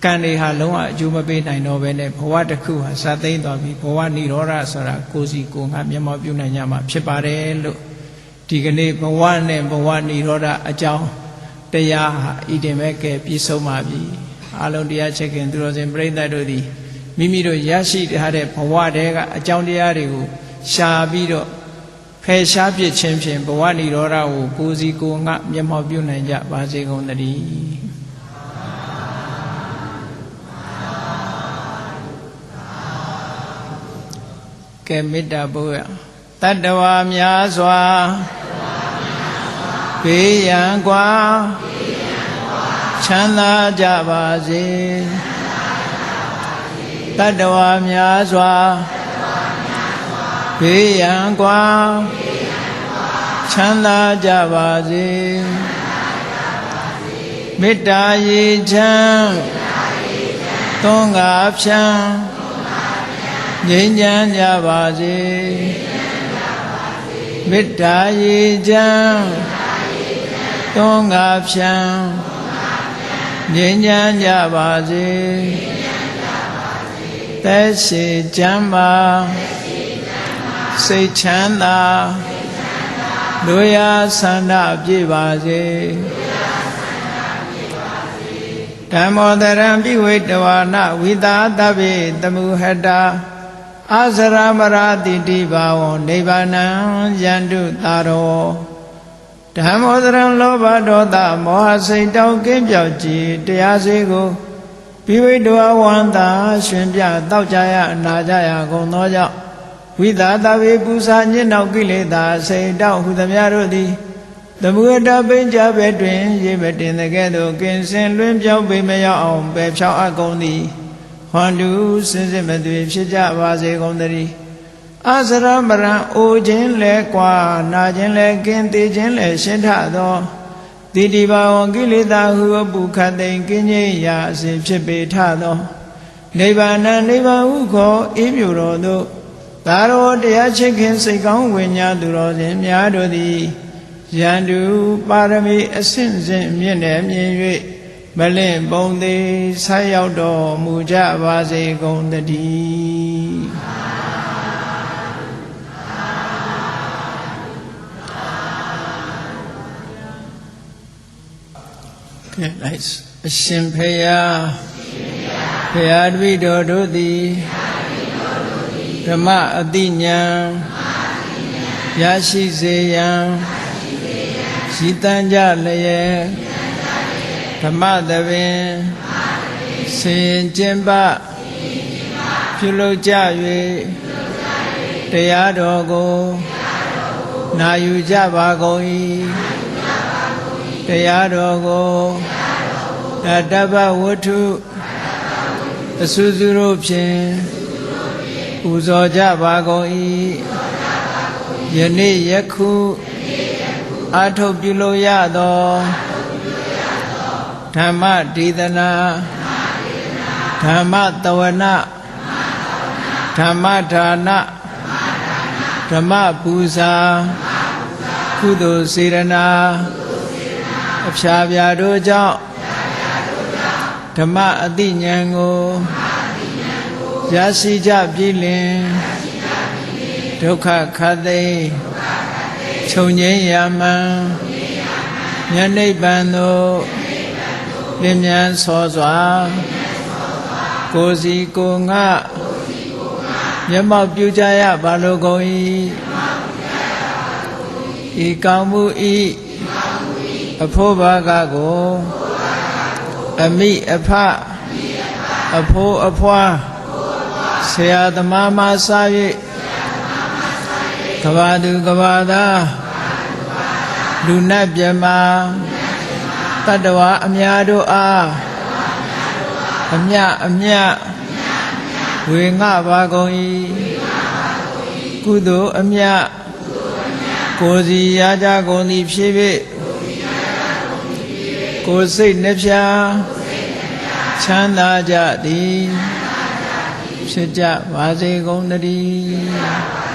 ကံတွေဟာလုံးဝအကျိုးမပေးနိုင်တော့ဘဲနဲ့ဘဝတစ်ခုဟာစသိမ့်သွားပြီးဘဝនិရောဓဆိုတာကိုယ်စီကိုယ်ငါမျက်မှောက်ပြုနိုင်ကြမှာဖြစ်ပါတယ်လို့ဒီကနေ့ဘဝနဲ့ဘဝនិရောဓအကြောင်းတရားဟာဤတင်ပဲကဲပြည့်စုံပါပြီအလုံးတရားချက်ခင်သူတော်စင်ပြိဿတ်တို့သည်မိမိတို့ရရှိထားတဲ့ဘဝတည်းကအကြောင်းတရားတွေကိုရှာပြီးတော့ဖယ်ရှားပြစ်ခြင်းဖြင့်ဘဝនិရောဓကိုကိုယ်စီကိုယ်ငါမျက်မှောက်ပြုနိုင်ကြပါစေကုန်သတည်းကဲမေတ္တာပို့ရတတ္တဝါများစွာဘေးရန်ကွာချမ်းသာကြပါစေတတ္တဝါများစွာဘေးရန်ကွာချမ်းသာကြပါစေမေတ္တာရေချမ်းသွန်ကားဖြံငြိမ်းချမ်းကြပါစေမေတ္တာရေချမ်းသွန်ကားဖြံငြိမ်းချမ်းကြပါစေသက်ရှိချမ်းပါစိတ်ချမ်းသာလူရဆန္ဒပြည့်ပါစေဓမ္မောတရံပိဝေတဝါနဝိသာတဗ္ဗေတမုဟတာအာဇရမရာတိတိဘာဝံနိဗ္ဗာနံယန္တုသာရောဓမ္မောတရံလောဘဒေါသမောဟစိတ်တောက်ကင်းပြောက်ကြည်တရားစေကိုပိဝေတဝါဝန္တာရှင်ပြတောက်ကြရအနာကြရကုန်သောကြောင့်ဝိသာတဗ္ဗေပူဇာညစ်နောက်ကိလေသာစိတ်တောက်ဟုသမျှတို့သည်သမုဒ္ဒပိဉ္စဘဲတွင်ရေမတင်တဲ့ကဲ့သို့ကင်းစင်လွင်ပြောင်းပေမရောက်အောင်ပယ်ဖြောင်းအပ်ကုန်သည်ဟွန်တုစင်စစ်မသွေဖြစ်ကြပါစေကုန်သတည်းအာဇရမရံအိုခြင်းလဲကွာနာခြင်းလဲကင်းသေးခြင်းလဲရှင်းထသောတိတိဘာဝံကိလေသာဟုအပုခတ်သိင်ကင်းခြင်းရာအစဉ်ဖြစ်ပေထသောနိဗ္ဗာန်နိဗ္ဗာန်ဟုခေါ်အေးမြူတော်သို့သာရောတရားချစ်ခင်စိတ်ကောင်းဝိညာသူတော်စင်များတို့သည်ယန္တုပါရမီအစဉ်စဉ်မြင့်တယ်မြင်၍မလင့်ပုံသေးဆက်ရောက်တော်မူကြပါစေကုန်သတည်းကဲလိုက်အရှင်ဖေယဖေယတပိတော်တို့သည်ဓမ္မအတိညာရရှိစေရန်ရည်တန်ကြလျက်ဓမ္မသဘင်ဆင်ကျင်ပ ပြုလုပ်ကြ၍တရားတော်ကိုနာယူကြပါကုန်၏တရားတော်ကိုတပ္ပဝတ္ထုအစူးစူးတို့ဖြင့်ပူဇော်ကြပါကုန်၏ယနေ့ယခုအာထုတ်ပြုလို့ရသောဓမ္မဒေသနာဓမ္မတဝနာဓမ္မဒါနဓမ္မပူဇာကုသိုလ်စေရနာအဖျားပြာတို့ကြောင့်ဓမ္မအတိဉာဏ်ကိုရရှိကြပြီလင်ဒုက္ခခတ်သိချုပ်ငြိမ်းရာမှန်ဉာဏ်နိဗ္ဗာန်သို့လင်းမြန်ဆောစွာကိုယ်စီကိုယ်ငါမျက်မှောက်ပြုကြရပါလိုကုန်၏ဤကောင်းမှုဤအဖို့ဘာကကိုအမိအဖအဖိုးအဖွားဆရာသမားမဆာ၍ကဘာသူကဘာသားလူနတ်မြမတတ္တဝါအများတို့အားအမြဝေငှပါကုန်၏ကုသိုလ်အမြကိုယ်စီရကြကုန်သည်ဖြစ်၍ကိုယ်စိတ်နှဖျားချမ်းသာကြသည်ဖြစ်ကြပါစေကုန်သတည်း